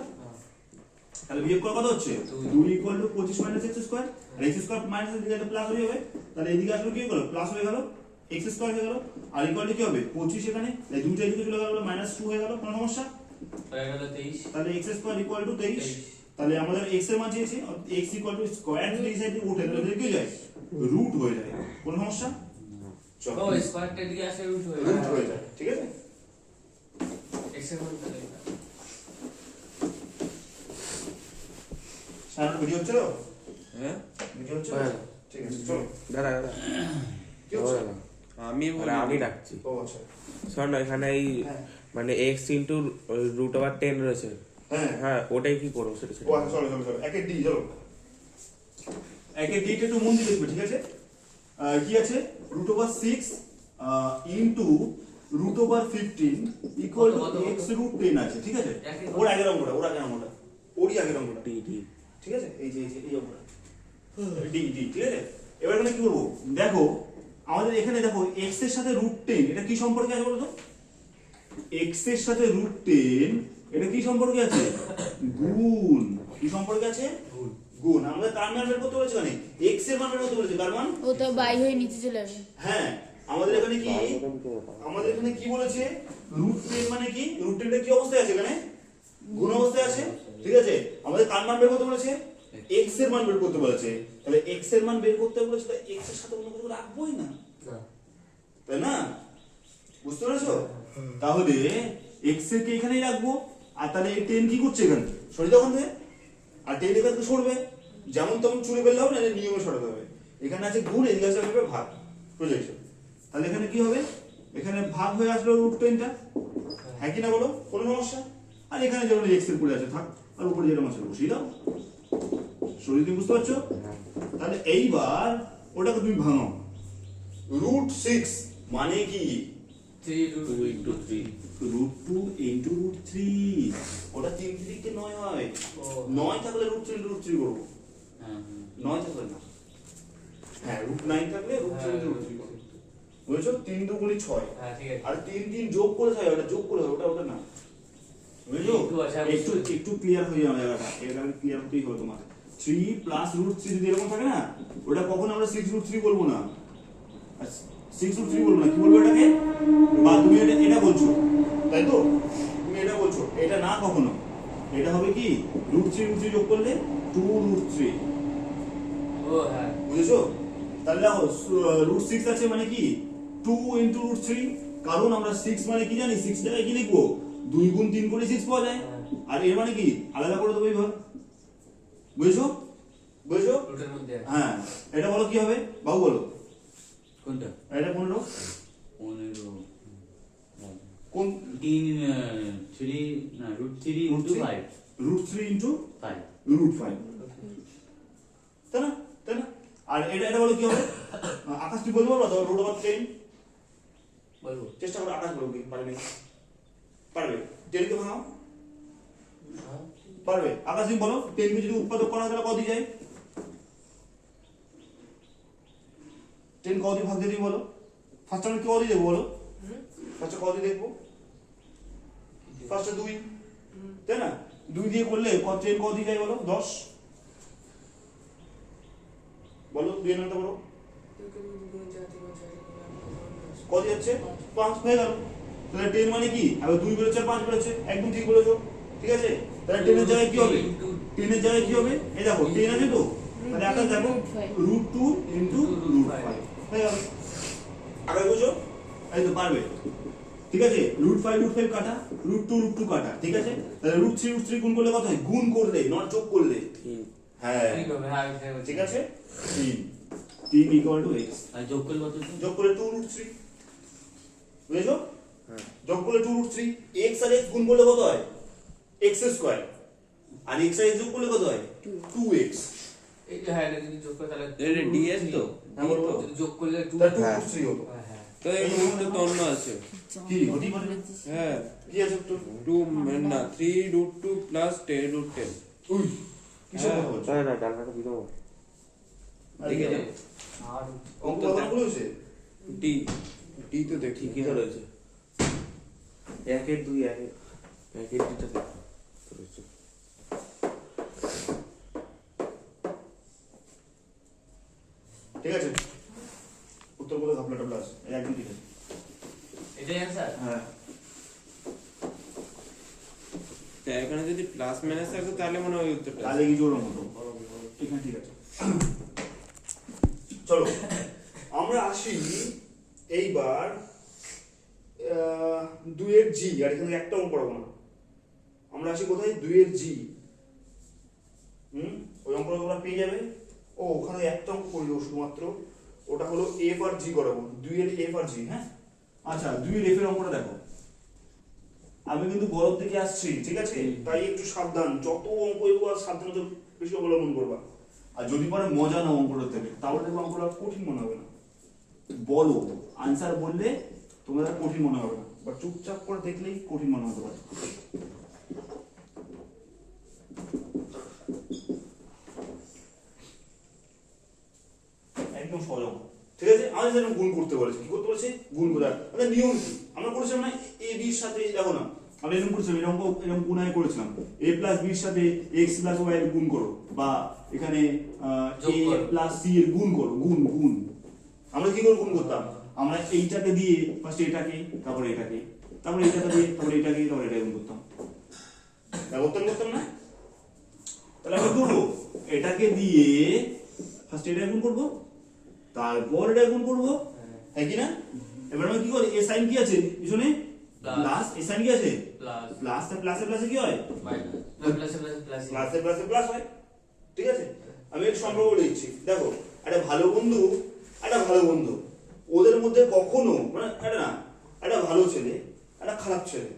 তাহলে বিয়োগ করা কত হচ্ছে? 2 = 25 - x²। আর x² মাইনাস এর দিকে একটা প্লাস হয়ে যাবে, তাহলে এদিকে আসলে কি হলো? প্লাস হয়ে গেল, x² হয়ে গেল। আর ইকুয়াল কি হবে? 25 এখানে, তাই দুইটা এদিকে চলে গেল, -2 হয়ে গেল। কোন সমস্যা? হয়ে গেল 23। তাহলে x² = 23। তাহলে আমাদের x এর মান চেয়েছে, x = স্কয়ার যদি এই সাইডে উঠে তাহলে কি হয়ে যায়? রুট হয়ে যায়। কোন সমস্যা? চলো ও স্কয়ারটা দিকে আসে রুট হয়ে যায়, ঠিক আছে? x এর মান তাহলে স্যার ভিডিও হচ্ছে তো হ্যাঁ ভিডিও হচ্ছে হ্যাঁ। ঠিক আছে চলো দাদা দাদা কি হচ্ছে আমি আরে আমি ডাকছি ও আচ্ছা শোন না এখানে এই হ্যাঁ। মানে এক্স ইন্টু রুট ওভার 10 রয়েছে হ্যাঁ হ্যাঁ ওটাই কি করবো সেটা ও আচ্ছা চলো চলো চলো একে ডি চলো একে ডিটা একটু মন দিয়ে দেখবে ঠিক আছে কি আছে root over 6 into root over 15 equal to কত? x রুট 10 আছে ঠিক আছে ওর আগের অঙ্কটা ওরই আগের অঙ্কটা ডি ডি ঠিক আছে এই অঙ্কটা ডি ডি ঠিক আছে এবার এখানে কি করবো দেখো আমাদের এখানে দেখো x এর সাথে রুট 10 এটা কি সম্পর্কে আছে বলো তো x এর সাথে রুট 10 এটা কি সম্পর্কে আছে গুণ কি সম্পর্কে আছে গুণ আমাদের কার মান বের করতে বলেছে মানে x এর মান বের করতে বলেছে কার মান ও তো বাই হয়ে নিচে চলে আসবে হ্যাঁ আমাদের এখানে কি বলেছে রুট 10 মানে কি রুট 10 টা কি অবস্থায় আছে এখানে গুণ অবস্থায় আছে ঠিক আছে আমাদের কার মান বের করতে বলেছে x এর মান বের করতে বলেছে তাহলে x এর মান বের করতে বলেছে তাহলে x এর সাথে অন্য কিছু রাখবোই না তাই না বুঝতে পেরেছো তাহলে x এর কে এখানেই রাখবো আর তাহলে এই 10 কি করছে এখানে সরি তখন থেকে আর 10 এখান থেকে সরবে যেমন তেমন চুরে ফেললে হবে না এটা নিয়মে সরাতে হবে এখানে আছে গুণ এদিকে আছে হবে ভাগ বুঝেছো তাহলে এখানে কি হবে এখানে ভাগ হয়ে আসলো রুট 10 টা হ্যাঁ কি না বলো কোনো সমস্যা আর এখানে যেমন x এর পড়ে আছে থাক আর উপরে যেটা আছে বসিয়ে দাও সরি তুমি বুঝতে পারছো তাহলে এইবার ওটাকে তুমি ভাঙো রুট 6 মানে কি 3 into 3 রুট 2 ইনটু রুট 3 ওটা 3 থেকে 9 হয় 9 থাকলে রুট 3 রুট 3 করব হ্যাঁ 9 থাকলে না হ্যাঁ রুট 9 থাকলে রুট 3 রুট 3 করব বুঝছো 3 2 গুণি 6 হ্যাঁ ঠিক আছে আর 3 3 যোগ করে হয় ওটা যোগ করে হয় ওটা না বুঝছো একটু ক্লিয়ার হয়ে যাবে জায়গাটা এটা ক্লিয়ার হতেই হবে তোমার 3 প্লাস রুট 3 যদি এরকম থাকে না ওটা কখন আমরা 6 রুট 3 বলবো না 6 রুট 3 বলবো না কি বলবো এটাকে বা তুমি এটা বলছো তাই তো তুমি এটা বলছো এটা না কখনো এটা হবে কি রুট 3 যোগ করলে 2 রুট 3 ও হ্যাঁ বুঝেছো তাহলে দেখো রুট 6 আছে মানে কি 2 ইনটু রুট 3 কারণ আমরা 6 মানে কি জানি 6 জায়গায় কি লিখবো 2 গুণ 3 করে 6 পাওয়া যায় আর এর মানে কি আলাদা করে দেবো এইভাবে বুঝেছো বুঝেছো রুটের মধ্যে আছে। হ্যাঁ এটা বলো কি হবে বাবু বলো কোনটা এটা 15 15 কোন 3 না root 3 into 5 root 3 into 5 root 5 তাই না আর এটা বলো কি হবে আকাশ তুই বলতে পারবা তো রুট ওভার 10 বলবো চেষ্টা করো আকাশ বলবো কি পারবে পারবে 10 কে ভাঙাও পারবে আকাশ তুমি বলো 10 কে যদি উৎপাদক করা হয় তাহলে কত দিয়ে যায় 10 কত দিয়ে ভাগ দিয়ে দিই বলো ফার্স্ট আমরা কত দিয়ে দেবো বলো ফার্স্টে কত দিয়ে দেখবো ফার্স্টে 2 তাই না 2 দিয়ে করলে কত 10 কত দিয়ে যায় বলো 10 বলো 2 এর নামটা বলো কত যাচ্ছে 5 হয়ে গেল তাহলে 10 মানে কি আবার 2 বেরোচ্ছে 5 বেরোচ্ছে একদম ঠিক বলেছো ঠিক আছে তাহলে 10 এর জায়গায় কি হবে 10 এর জায়গায় কি হবে এই দেখো 10 আছে তো মানে আকাশ দেখো রুট 2 ইনটু রুট 5 হয়ে গেল আগে বুঝো এই তো পারবে ঠিক আছে রুট 5 কাটা রুট 2 কাটা ঠিক আছে তাহলে রুট 3 গুণ করলে কত হয় গুণ করলে নট যোগ করলে হ্যাঁ ঠিক হবে হ্যাঁ ঠিক আছে 3 ইকুয়াল টু x আর যোগ করলে কত যোগ করলে 2 রুট 3 বুঝেছো যোগ করলে 2 রুট 3 x আর x গুণ করলে কত হয় x স্কয়ার আর x আর x যোগ করলে কত হয় 2x এই যে হ্যাঁ এটা যদি যোগ করে তাহলে এটা ds তো হ্যাঁ বলবো যদি যোগ করলে 2 তাহলে 2 রুট 3 হতো হ্যাঁ হ্যাঁ তো এই রুটে তন্ন আছে কি হতে পারে হ্যাঁ কি আছে তো 2 না 3 রুট 2 প্লাস 10 রুট 10 উই কিসব কথা বলছো তাই না ডালনাটা দিয়ে দেবো দেখে যাও আর অঙ্ক কথা বলেছে ডি ডি তো দেখি ঠিকই তো রয়েছে 1 এর 2 1 এর দুটো দেখো রয়েছে ঠিক আছে উত্তর বলে ঘাপলা টাপলা আছে এই একদম ঠিক আছে এটাই অ্যানসার হ্যাঁ তো এখানে যদি প্লাস মাইনাস থাকে তাহলে মনে হয় উত্তরটা তাহলে কি জোর মতো এখানে ঠিক আছে চলো আমরা আসি এইবার 2 এর জি আর এখানে একটাও পড়াবো না আমরা আসি কোথায় 2 এর জি ওই অঙ্কটা তোমরা পেয়ে যাবে। ও ওখানে একটা অঙ্ক করে দেবো শুধুমাত্র, ওটা হলো এফ আর জি করাবো, 2 এর এফ আর জি। হ্যাঁ আচ্ছা 2 এর এফ এর অঙ্কটা দেখো, আমি কিন্তু গরম থেকে আসছি, ঠিক আছে, তাই একটু সাবধান, যত অঙ্ক এগো আর সাবধানতা বেশি অবলম্বন করবা। আর যদি পারে মজা নাও অঙ্কটা থেকে, তাহলে দেখবো অঙ্কটা কঠিন মনে হবে না। বলো আনসার বললে তোমাদের কঠিন মনে হবে না, বা চুপচাপ করে দেখলেই কঠিন মনে হতে পারে। একদম সহজ অঙ্ক, ঠিক আছে। আমাদের যেরকম গুণ করতে বলেছে, কি করতে বলেছে, গুণ করার মানে নিয়ম কি আমরা করেছিলাম না, এ বি এর সাথে দেখো না, আমরা এরকম করেছিলাম, এরকম গুণ আগে করেছিলাম, এ প্লাস বি এর সাথে এক্স প্লাস ওয়াই এর গুণ করো, বা এখানে এ প্লাস সি এর গুণ করো, গুণ গুণ। আমরা কি করে গুণ করতাম, আমরা এইটাকে দিয়ে ফার্স্ট এটাকে, তারপরে এটাকে, তারপরে এটাকে দিয়ে, তারপরে এটাকে, তারপরে এটা গুণ করতাম, করতাম না। তাহলে আমরা করবো এটাকে দিয়ে ফার্স্ট এটা গুণ করবো, তারপর এটা গুণ করবো, হ্যাঁ কি না। এবার আমরা কি করি, এ সাইন কি আছে পিছনে প্লাস, এ সাইন কি আছে প্লাস, তার প্লাসে প্লাসে কি হয় মাইনাস, প্লাসে প্লাসে প্লাস হয়, ঠিক আছে। আমি একটা সম্পর্ক বলে দিচ্ছি, দেখো একটা ভালো বন্ধু, একটা ভালো বন্ধু, ওদের মধ্যে কখনো মানে একটা না, একটা ভালো ছেলে, একটা খারাপ ছেলে,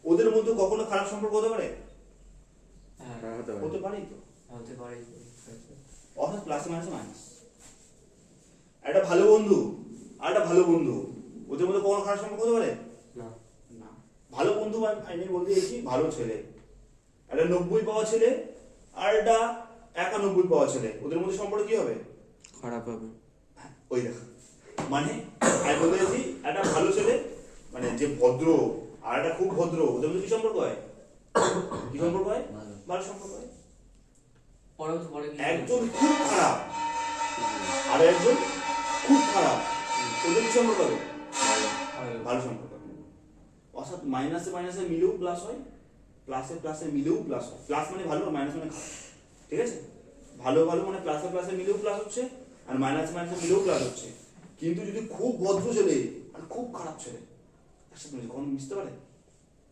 ওদের মধ্যে কখনো খারাপ সম্পর্ক হতে পারে, হতে পারে তো, হতে পারে। অর্থাৎ প্লাস মাইনাস মাইনাস। একটা ভালো বন্ধু আর একটা ভালো বন্ধু, ওদের মধ্যে কখনো খারাপ সম্পর্ক হতে পারে না, না। ভালো বন্ধু আমি বলতে চাইছি ভালো ছেলে, একটা 90 পাওয়া ছেলে আর একটা 91 পাওয়া ছেলে, ওদের মধ্যে সম্পর্ক কি হবে, খারাপ হবে। ওই দেখো মানে আমি বলতে চাইছি একটা ভালো ছেলে মানে যে ভদ্র আর একটা খুব ভদ্র, ওদের মধ্যে কি সম্পর্ক হয়, কি সম্পর্ক হয়, ভালো সম্পর্ক হয়। একজন খুব খারাপ আর একজন খুব খারাপ, ওদের কি সম্পর্ক হবে, ভালো সম্পর্ক হবে। অর্থাৎ মাইনাসে মাইনাসে মিলেও প্লাস হয়, প্লাসে প্লাসে মিলেও প্লাস হয়। প্লাস মানে ভালো আর মাইনাস মানে খারাপ, ঠিক আছে। ভালো ভালো মানে প্লাসে প্লাসে মিলেও প্লাস হচ্ছে, আর মাইনাসে মাইনাসে মিলেও প্লাস হচ্ছে। কিন্তু যদি খুব ভদ্র ছেলে আর খুব খারাপ ছেলে একসাথে মিলে কখন মিশতে পারে,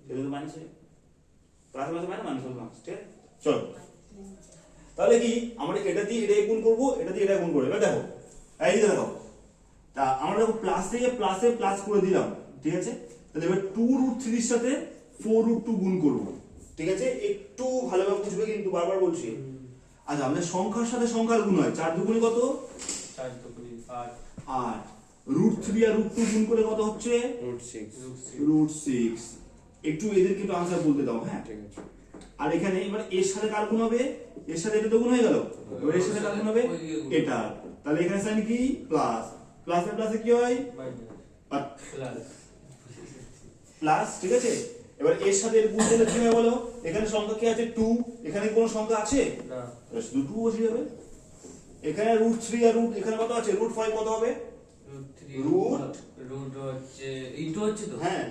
সেটা তো মাইনাস হয়ে plus minus minus minus minus, ঠিক আছে। চলো তাহলে কি আমরা এটা দিয়ে এটা গুণ করবো, এটা দিয়ে এটা গুণ করবো। এবার দেখো এই যে দেখো, তা আমরা দেখো প্লাস থেকে প্লাসে প্লাস করে দিলাম, ঠিক আছে। তাহলে এবার 2√3 এর সাথে 4√2 গুণ করবো, ঠিক আছে। একটু ভালোভাবে বুঝবে কিন্তু, বারবার বলছি। আচ্ছা আমাদের সংখ্যার সাথে সংখ্যার গুণ হয়, 4 দুগুণে কত, 4 দুগুণে 8, আর √3 আর √2 গুণ করে কত হচ্ছে, √6। একটু এদেরকে একটু আনসার বলতে দাও, হ্যাঁ ঠিক আছে। আর এখানে এবার এর সাথে কার গুণ হবে, এর সাথে এটা তো গুণ হয়ে গেল, এবার এর সাথে কার গুণ হবে, এটা। তাহলে এখানে সাইন কি প্লাস, প্লাসে প্লাসে কি হয় প্লাস, ঠিক আছে। এবার এর সাথে এর গুণ দিলে কি হয় বলো, এখানে সংখ্যা কি আছে 2, এখানে কোন সংখ্যা আছে না, শুধু 2 বসে যাবে। এখানে √3 আর এখানে কত আছে, √5 কত হবে, রুট হচ্ছে ইনটু হচ্ছে তো, হ্যাঁ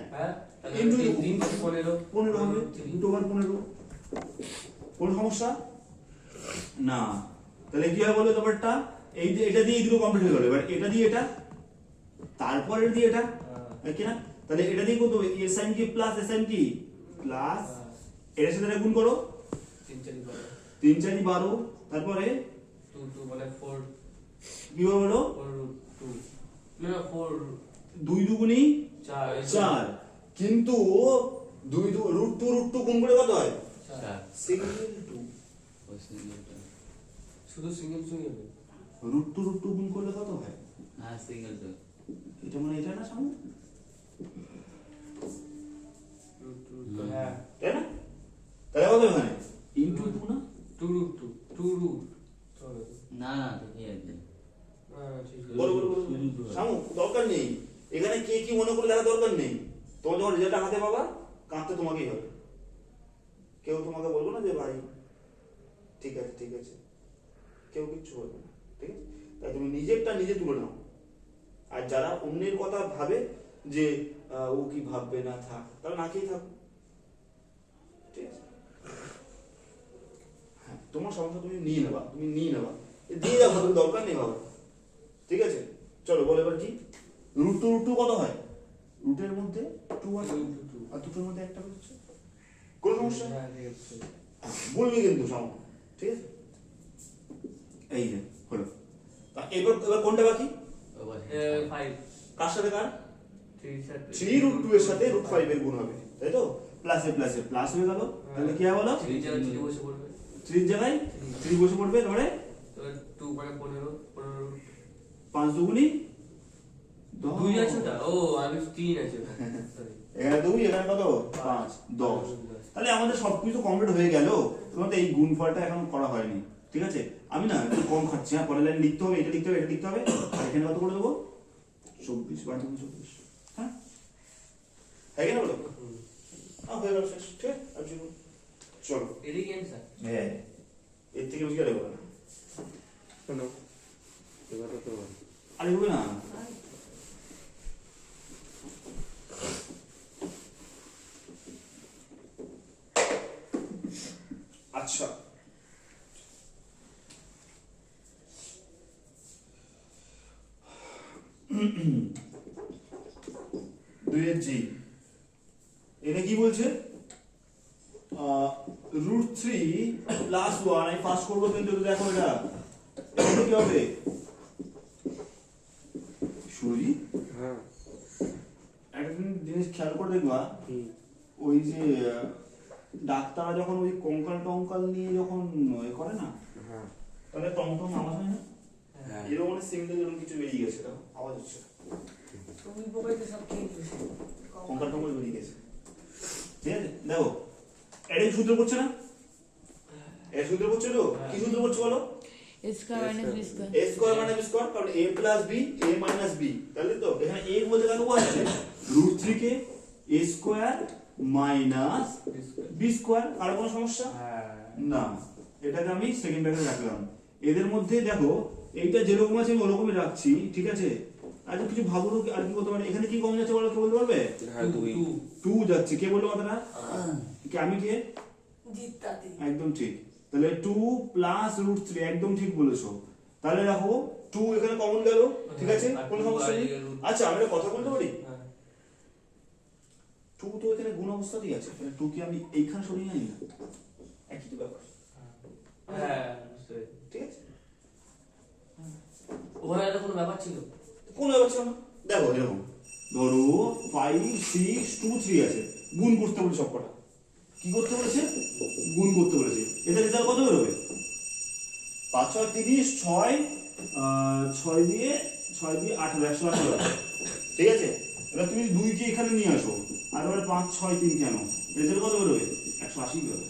তাহলে ইনটু 3 15 15 হবে, 2 বার 15। কোন সমস্যা না। তাহলে কি হয় বলো ব্যাপারটা, এই যে এটা দিয়ে দুটো কমপ্লিট হয়ে গেল। এবার এটা দিয়ে এটা, তারপর এটা দিয়ে এটা, কি না। তাহলে এটা দিয়ে কত হবে, এর সাইন কি প্লাস, এর সাইন কি প্লাস, এর সাথে এটা গুণ করো, 3 4 12, তারপরে 2 মানে 4 কি হলো 2 না 4 2 দুগুণী 4, কিন্তু 2 √2 গুণ করে কত হয় 4, সিঙ্গেল 2, শুধু সিঙ্গেল হবে, √2 গুণ করলে কত হয়, হ্যাঁ সিঙ্গেল তো এটা মানে এটা না সামনে, হ্যাঁ তাই না। তাহলে কত এখানে ইনটু 2 না, 2 রুট না না তো কি আছে বলো বলো বলো সামু, দরকার নেই এখানে কে কি মনে করে দেখা দরকার নেই। তোমার যখন রেজাল্ট হাতে পাবা কাঁদতে তোমাকেই হবে, কেউ তোমাকে বলবো না যে ভাই ঠিক আছে ঠিক আছে, কেউ কিচ্ছু বলবে না, ঠিক আছে। তাই তুমি নিজেরটা নিজে তুলে নাও। আর যারা অন্যের কথা ভাবে যে ও কি ভাববে না, থাক তাহলে না খেয়ে থাকো, ঠিক আছে। হ্যাঁ তোমার সমস্যা তুমি নিয়ে নেবা, তুমি নিয়ে নেবা, দিয়ে যাবো, তুমি দরকার নেই বাবা, ঠিক আছে। চলো বলো এবার কি, √2 কত হয়, রুটের মধ্যে 2 আছে আর দুটোর মধ্যে একটা হচ্ছে, কোনো সমস্যা হ্যাঁ বলবি কিন্তু সামনে, ঠিক আছে। এই যে হলো। তা এবার এবার কোনটা বাকি? ওভার 5 কার সাথে কার? 3 3 √2 এর সাথে √5 এর গুণ হবে, তাই তো? প্লাসে প্লাসে প্লাস হয়ে গেল, তাহলে কি হবে বলো? 3 জায়গায় 3 বসে পড়বে 3 জায়গায় 3 বসে পড়বে, তাহলে তো 2 মানে 15 5 দুগুণী 2 আছে ওটা, ও আমি 3 আছে সরি এখানে 2, এখানে কত? 5 10। তাহলে আমাদের সবকিছু কমপ্লিট হয়ে গেল, তোমাদের এই গুণফলটা এখন করা হয়নি, ঠিক আছে? আমি না একটু কম খাচ্ছি, হ্যাঁ পরের লাইন লিখতে হবে, এটা লিখতে হবে, এটা লিখতে হবে, আর এখানে কত করে দেবো? 24 বার 24, হ্যাঁ হয়ে গেল বলো? হ্যাঁ হয়ে গেল, শেষ, ঠিক আছে? আর চলো চলো, এদিকে অ্যানসার হ্যাঁ এর থেকে বেশি আর দেবো না, কেন এবার তো আর এগোবে না। আচ্ছা দুইয়ের জি, এটা কি বলছে? √3 প্লাস 1, আমি পাস করবো কিন্তু দেখো এটা এটা কি হবে? সুরি হ্যাঁ একটা জিনিস খেয়াল করে দেখবা, ওই যে ডাক্তাররা যখন ওই কঙ্কাল টঙ্কাল নিয়ে যখন এ করে না, হ্যাঁ তাহলে টং টং আওয়াজ হয় না? হ্যাঁ এরকম মানে সিমিলার এরকম কিছু বেরিয়ে গেছে, এরকম আওয়াজ হচ্ছে, তুমি পোকাইতে সব খেয়ে দিয়েছো কঙ্কাল টঙ্কাল বেরিয়ে গেছে, ঠিক আছে? দেখো এটা কি সূত্র করছে না? এটা সূত্র করছে তো, কি সূত্র করছে বলো? a square minus b square. a square minus b square, কারণ a plus b a minus b, তাহলে তো এখানে a বলতে কাকে বোঝাচ্ছে? √3 কে a square minus b square. আর কোনো সমস্যা হ্যাঁ না, এটাকে আমি সেকেন্ড ব্র্যাকেটে রাখলাম। এদের মধ্যে দেখো এইটা যেরকম আছে আমি ওরকমই রাখছি, ঠিক আছে? আর কিছু ভাবো তো, আর কি বলতে পারে? এখানে কি কম যাচ্ছে বলো, কে বলতে পারবে? হ্যাঁ 2 2 যাচ্ছে, কে বললো কথাটা? কি আমি কে? জিতাতে একদম ঠিক। তাহলে 2 প্লাস √3, একদম ঠিক বলেছো। তাহলে দেখো 2 এখানে কমন গেল, ঠিক আছে? আর কোনো 2 সমস্যা নেই। বাইরে root- আচ্ছা আমি একটা কথা বলতে পারি? হ্যাঁ 2 তো এখানে গুণ অবস্থাতেই আছে, তাহলে 2 কি আমি এইখানে সরিয়ে আনি না? একই তো ব্যাপার, হ্যাঁ বুঝতে পেরেছি। ঠিক আছে? ওখানে একটা কোনো ব্যাপার ছিল কোন ব্যাপার ছিল না। দেখো এরকম ধরো 5 6 2 3 আছে, গুণ করতে বলে সব কটা, কি করতে বলেছে? গুণ করতে বলেছে। এদের রেজাল্ট কত বেরোবে? 5 6 30, 6 দিয়ে 18, 118 হবে, ঠিক আছে? এবার তুমি 2 কে এখানে নিয়ে আসো, আর এবারে 5 6 3 কেন, রেজাল্ট কত বেরোবে? 180 বেরোবে।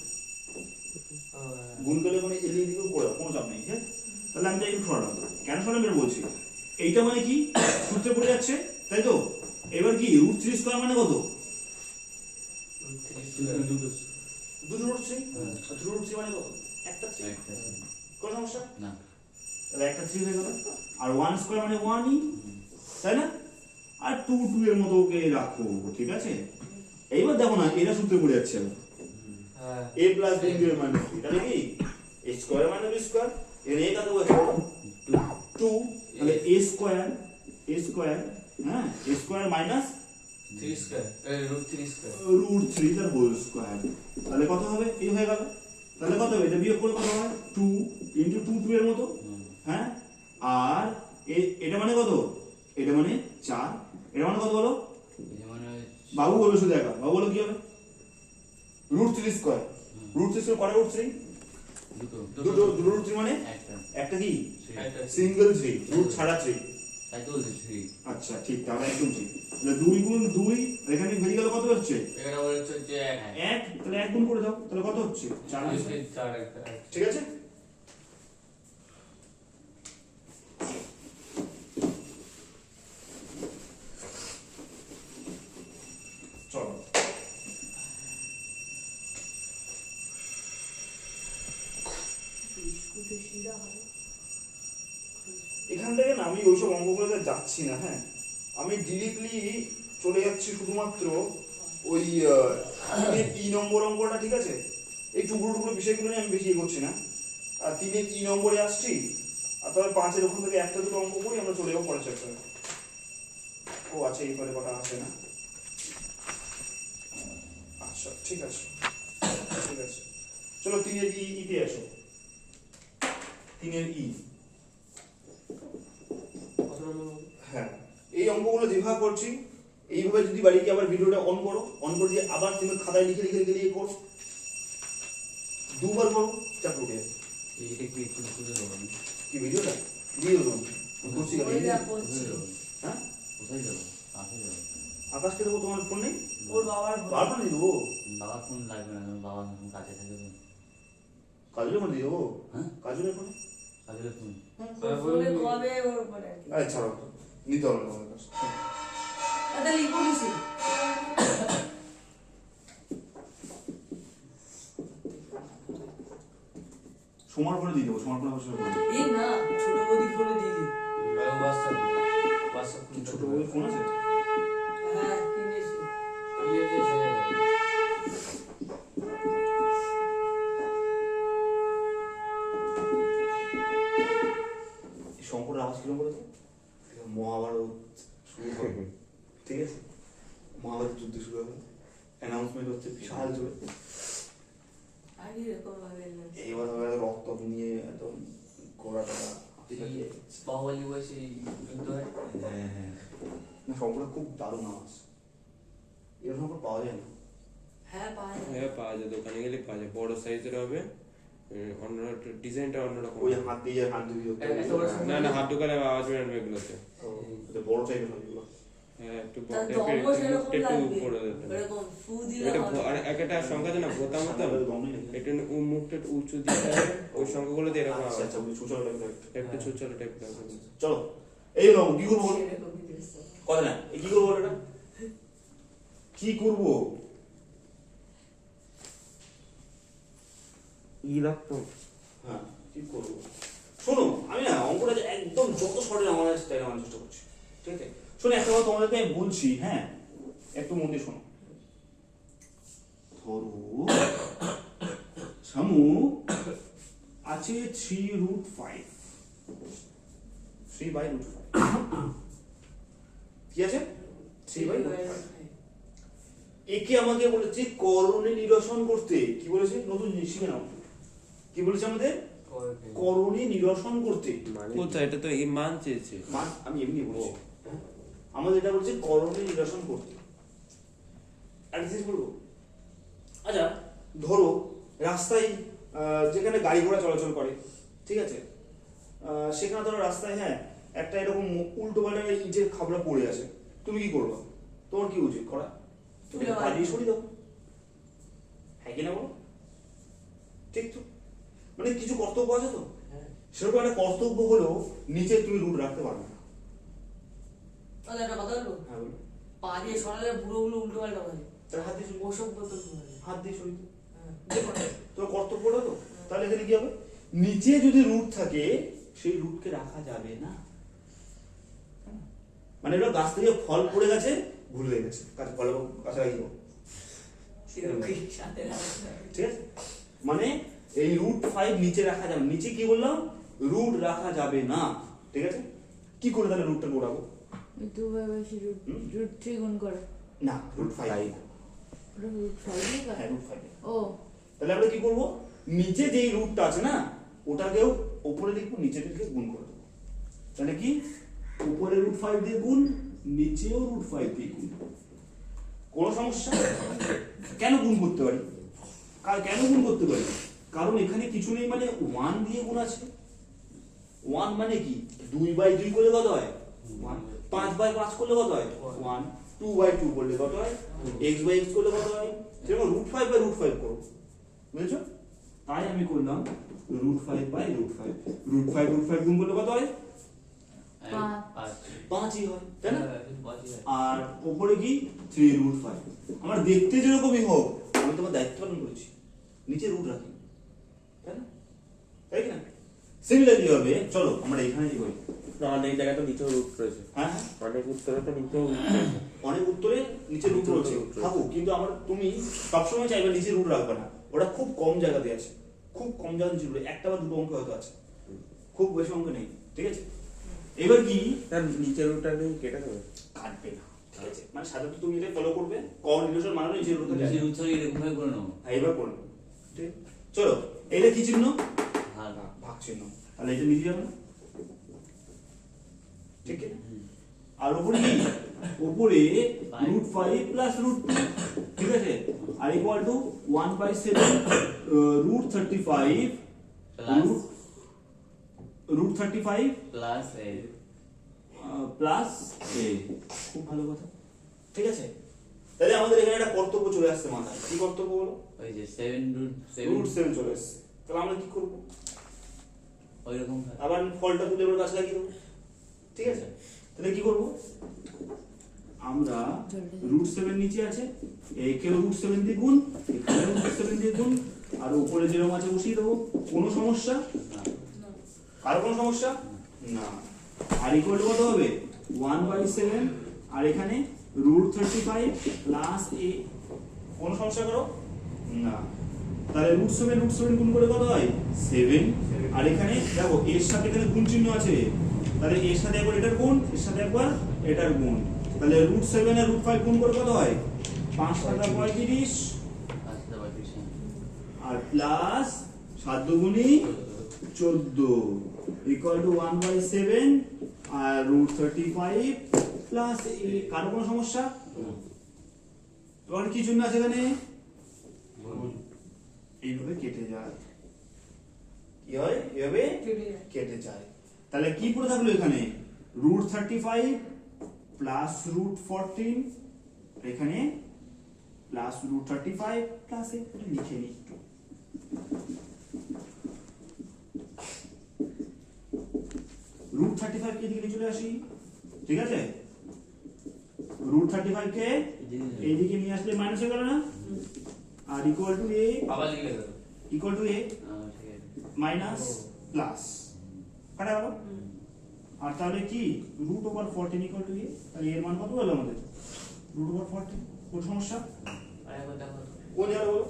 গুণ করলে কোনো এলিয়ে দিকেও করে দাও, কোনো চাপ নেই, ঠিক আছে? তাহলে আমি একটু সরালাম, কেন সরালাম এটা বলছি। এইটা মানে কি? সূত্রে পড়ে যাচ্ছে, তাই তো? এবার কি √3 স্কয়ার মানে কত? দুটো দুটো √3, দুটো √3 মানে কত? একটা 3, কোনো সমস্যা না তাহলে একটা 3 হয়ে গেল। আর 1 স্কয়ার মানে 1ই, তাই না? আর 2 2 এর মতো ওকে রাখো, ঠিক আছে? এইবার দেখো না, এরা সূত্রে পড়ে যাচ্ছে, হ্যাঁ a প্লাস b এর মানে কি? তাহলে কি a স্কয়ার মানে b স্কয়ার, এর a কত বলছে? 2, তাহলে a স্কয়ার হ্যাঁ a square minus 3 square √3 square √3 তার হোল স্কয়ার, তাহলে কত হবে? এই হয়ে গেল। তাহলে কত হবে? এটা বিয়োগ করে কত হয়? 2 ইনটু 2 2 এর মতো, হ্যাঁ? আর এটা মানে কত? এটা মানে 4, এটা মানে কত বলো? এটা মানে বাবু বলো, শুধু একা বাবু বলো কি হবে? √3 স্কয়ার, √3 স্কয়ার কত? √3 দুটো দুটো √3 মানে একটা একটা কি? একটা সিঙ্গেল 3, রুট ছাড়া 3। তাই তো বলছি 3 আচ্ছা ঠিক, তাহলে একদম ঠিক। তাহলে 2 গুণ 2, এখানে বেরিয়ে গেল কত হচ্ছে? এখানে আমার হচ্ছে যে 1, তাহলে 1 গুণ করে দাও, তাহলে কত হচ্ছে? 4 হচ্ছে, 4 একটা ঠিক আছে? চলো এখান থেকে না আমি ওইসব অঙ্কগুলোতে যাচ্ছি না, হ্যাঁ আমি ডিরেক্টলি চলে যাচ্ছি শুধুমাত্র ওই ই নম্বর অঙ্কটা, ঠিক আছে? এই টুকরো টুকরো বিষয়গুলো নিয়ে আমি বেশি এগোচ্ছি না। আর 3 ই নম্বরে আসছি, আর তবে 5 ওখান থেকে একটা দুটো অঙ্ক করি, আমরা চলে যাবো পরের চ্যাপ্টারে। ও আচ্ছা, এই পরে কটা আসে না, আচ্ছা ঠিক আছে ঠিক আছে। চলো 3 ইতে আসো, 3 এর ই। কত নম্বর হবে? হ্যাঁ, এই অঙ্কগুলো যেভাবে করছি এইভাবে যদি বাড়ি গিয়ে আবার ভিডিওটা অন করো, অন করে দিয়ে আবার তুমি খাতায় লিখে লিখে লিখে লিখে করো, দুবার করো, চাপ উঠে যাবে। এইটা কি একটু খুঁজে দেবো আমি? কি ভিডিওটা দিয়ে দেবো আমি করছি কেন? ওইটা করছি। কোথায় যাবো? হ্যাঁ, কোথায় যাবো? কাছে যাবো। আকাশকে দেবো, তোমার ফোন নেই? ওর বাবার ফোন। বারবার দিয়ে দেবো, বাবার ফোন লাগবে না, আমার বাবা এখন কাছে থাকে তো। কাজলের ফোন দিয়ে দেবো। হ্যাঁ? কাজলের ফোনে? কাজের ফোন। ওর ফোনে কবে ওর ফোনে? আরে ছাড়ো তো, নিতে হবে না তোমার কাছে। তাহলে লিখবো কিসে? সোমার ফোনে দিয়ে দেবো, সোমার ফোনে বসে করবো। এই না, ছোট বৌদির ফোনে দিয়ে দিই। হোয়াটসঅ্যাপ ছোট বউয়ের ফোন আছে? হ্যাঁ, কিনেছি। এই শঙ্করের আওয়াজ কিরকম করেছে? মহাভারত শুরু হবে, ঠিক আছে? মহাভারত যুদ্ধ শুরু হবে, অ্যানাউন্সমেন্ট হচ্ছে বিশাল জোরে। আগে এরকম ভাবে না। এইবার হবে রক্ত নিয়ে একদম ঘোড়াটা। বাহুবলী বয়সে যুদ্ধ হয়। হ্যাঁ হ্যাঁ, না শঙ্করের খুব দারুণ আওয়াজ, এরকম শঙ্কর পাওয়া যায় না। হ্যাঁ, পায় না। হ্যাঁ পাওয়া যায়, দোকানে গেলে পাওয়া যায়, বড় সাইজের হবে, অন্য ডিজাইনটা অন্যরকম। ওই হাত দিয়ে হাত দিয়ে এত বড় না না, হাত ঢোকালে আওয়াজ বেরোবে এগুলোতে। বড় টাইপের হবে এগুলো। হ্যাঁ একটু বড় তার টাইপের, দমও সেরকম একটু লাগবে। বড় দিতে হবে। এরকম ফু দিলে এটা হবে। আর একটা সংখ্যা আছে না, ভোতা মতো, একটু মুখটা একটু উঁচু দিতে হবে, ওই সংখ্যাগুলো দিয়ে এরকম আচ্ছা আওয়াজ। আচ্ছা, ওই ছোটো টাইপের। একটু ছোট টাইপের হবে। চলো এই হলো কি করবো বলো? সেরকমই দেখছো। কথা না, এই কি করবো এটা? কি করবো? ই রাখতো। হ্যাঁ, কি করবো? শোনো, আমি না অঙ্কটা যে একদম যত শর্টে আমার তাই আমার চেষ্টা করছি, ঠিক আছে? শোনো, একটা কথা তোমাদেরকে আমি বলছি, হ্যাঁ, একটু মন দিয়ে শোনো। ধরো সামু আছে 3√5, 3/√5, কি আছে? 3/√5। একে আমাকে বলেছে করণে নিরসন করতে। কি বলেছে? নতুন জিনিস শিখে নাও। কি বলেছে আমাদের? করণে নিরসন করতে। কোথায়? এটা তো এই মান চেয়েছে। মান আমি এমনি বলছি, আমাদের এটা বলছে করণে নিরসন করতে। একটা জিনিস বলবো, আচ্ছা ধরো রাস্তায় যেখানে গাড়ি ঘোড়া চলাচল করে, ঠিক আছে, সেখানে ধরো রাস্তায়, হ্যাঁ, একটা এরকম উল্টো পাল্টা ইটের খাবলা পড়ে আছে, তুমি কি করবে? তোমার কি উচিত করা? তুমি পালিয়ে সরিয়ে দাও, হ্যাঁ কি না বলো? ঠিক তো? মানে কিছু কর্তব্য আছে তো, সেরকম একটা কর্তব্য হলো নিচে তুমি রুট রাখতে পারবে না। তাহলে একটা কথা বলবো, হ্যাঁ বলো। পা দিয়ে সরালে বুড়ো গুলো উল্টো পাল্টা বলে। তাহলে হাত দিয়ে সরিয়ে, ওসব বোতল বলে। হাত দিয়ে সরিয়ে দাও। হ্যাঁ, তোমার কর্তব্যটা তো। তাহলে এখানে কি হবে? নিচে যদি রুট থাকে সেই রুটকে রাখা যাবে না। মানে এটা গাছ থেকে ফল পড়ে গেছে, ভুল হয়ে গেছে, ফল গাছে লাগিয়ে দেবো, সেরকমই সাথে রাখতে হবে। ঠিক আছে? মানে এই √5 নিচে রাখা যাবে, নিচে কি বললাম? রুট রাখা যাবে না, ঠিক আছে? কি করে তাহলে রুটটা গোড়াবো? 2/5 রুট 3 গুণ করে। না, √5, ওটা রুট 5 লেখা? হ্যাঁ √5। ও, তাহলে আমরা কি করবো? নিচে যেই রুটটা আছে না, ওটাকেও উপরে লিখবো, নিচে দিকে গুণ করে দেবো। তাহলে কি উপরে √5 দিয়ে গুণ, নিচেও √5 দিয়ে গুণ। কোনো সমস্যা? কেন গুণ করতে পারি? কেন গুণ করতে পারি? কারণ এখানে কিছু নেই, মানে 1 দিয়ে গুণ আছে। 1 মানে কি? 2/2 করলে কত হয়? 1। 5/5 করলে কত হয়? 1। 2/2 করলে কত হয়? x/x করলে কত হয়? সেরকম √5/√5 করো, বুঝেছো? তাই আমি করলাম √5/√5। √5 গুণ করলে কত হয়? 5ই হয়, তাই না? আর উপরে কি? 3√5। আমরা দেখতে যেরকমই হোক, আমি তোমার দায়িত্ব পালন করেছি, নিচে রুট রাখি, তাই না? তাই কি না? সিমিলারলি হবে, চলো আমরা এখানে কি করি? অনেক জায়গায় তো নিচেও রুট রয়েছে। হ্যাঁ, অনেক উত্তরে তো নিচেও রুট রয়েছে। অনেক উত্তরে নিচে রুট রয়েছে, থাকুক, কিন্তু আমার তুমি সবসময় চাইবে নিচে রুট রাখবে না। ওটা খুব কম জায়গাতে আছে, খুব কম জায়গা নিচে রুট, একটা বা দুটো অঙ্ক হয়তো আছে, খুব বেশি অঙ্ক নেই, ঠিক আছে? এবার কি? তার নিচের রুটটা কেটে দেবে, কাটবে না, ঠিক আছে? মানে সাধারণত তুমি এটা ফলো করবে, কমন রিলেশন মানে নিচে রুট থাকে। নিজের উৎসব এরকম করে নেবো। হ্যাঁ, এবার করবে, ঠিক? চলো, এটা কি চিহ্ন? হ্যাঁ, ভাগ চিহ্ন। তাহলে এটা নিচে যাবে না, ঠিক আছে? আর উপরে কি, উপরে √5 প্লাস √2, ঠিক আছে, আর equal to 1/7 √35 √35 plus a plus a. খুব ভালো কথা, ঠিক আছে? তাহলে আমাদের এখানে একটা কর্তব্য চলে আসছে মাথায়। কি কর্তব্য বলো? ওই যে 7 √7 চলে আসছে। তাহলে আমরা কি করব? ওই রকম আবার ফলটা তুলে এবার কাছে লাগিয়ে দেবো, ঠিক আছে? তাহলে কি করব? আমরা √7 নিচে আছে, একেও √7 দিয়ে গুণ, এখানেও √7 দিয়ে গুণ, আর উপরে যেরকম আছে বসিয়ে দেবো। কোনো সমস্যা? আর কোনো সমস্যা না। আর ইকুয়াল টু কত হবে? 1/7, আর এখানে √35 প্লাস এ। কোনো সমস্যা করো না। তাহলে √7 গুণ করে কত হয়? 7। আর এখানে দেখো এর সাথে এখানে গুণ চিহ্ন আছে, তাহলে এর সাথে একবার এটার গুণ, এর সাথে একবার এটার গুণ, তাহলে √7 আর √5 গুণ করে কত হয়? 5 টাকা 35, আর প্লাস 7 দুগুণী 14 ইকুয়াল টু 1/7 আর √35 প্লাস এ। কারো কোনো সমস্যা? এবার কি চিহ্ন আছে এখানে? এইভাবে কেটে যায়। কি হয়? এইভাবে কেটে যায়। তাহলে কি পড়ে থাকলো এখানে? √35 প্লাস √14, এখানে প্লাস √35 প্লাস এ। এটা লিখে নিই একটু। √35 কে এদিকে চলে আসি, ঠিক আছে? √35 কে এইদিকে নিয়ে আসলে মাইনাস হয়ে গেল না? আর ইকুয়াল টু এ, আবার লিখে দাও। ইকুয়াল টু এ ঠিক আছে মাইনাস প্লাস কাটা গেল। আর তাহলে কি √14 ইকুয়াল টু এ। তাহলে এর মান কত হলো আমাদের? √14। কোন সমস্যা? আরেকবার দেখো। কোন জায়গা বলো?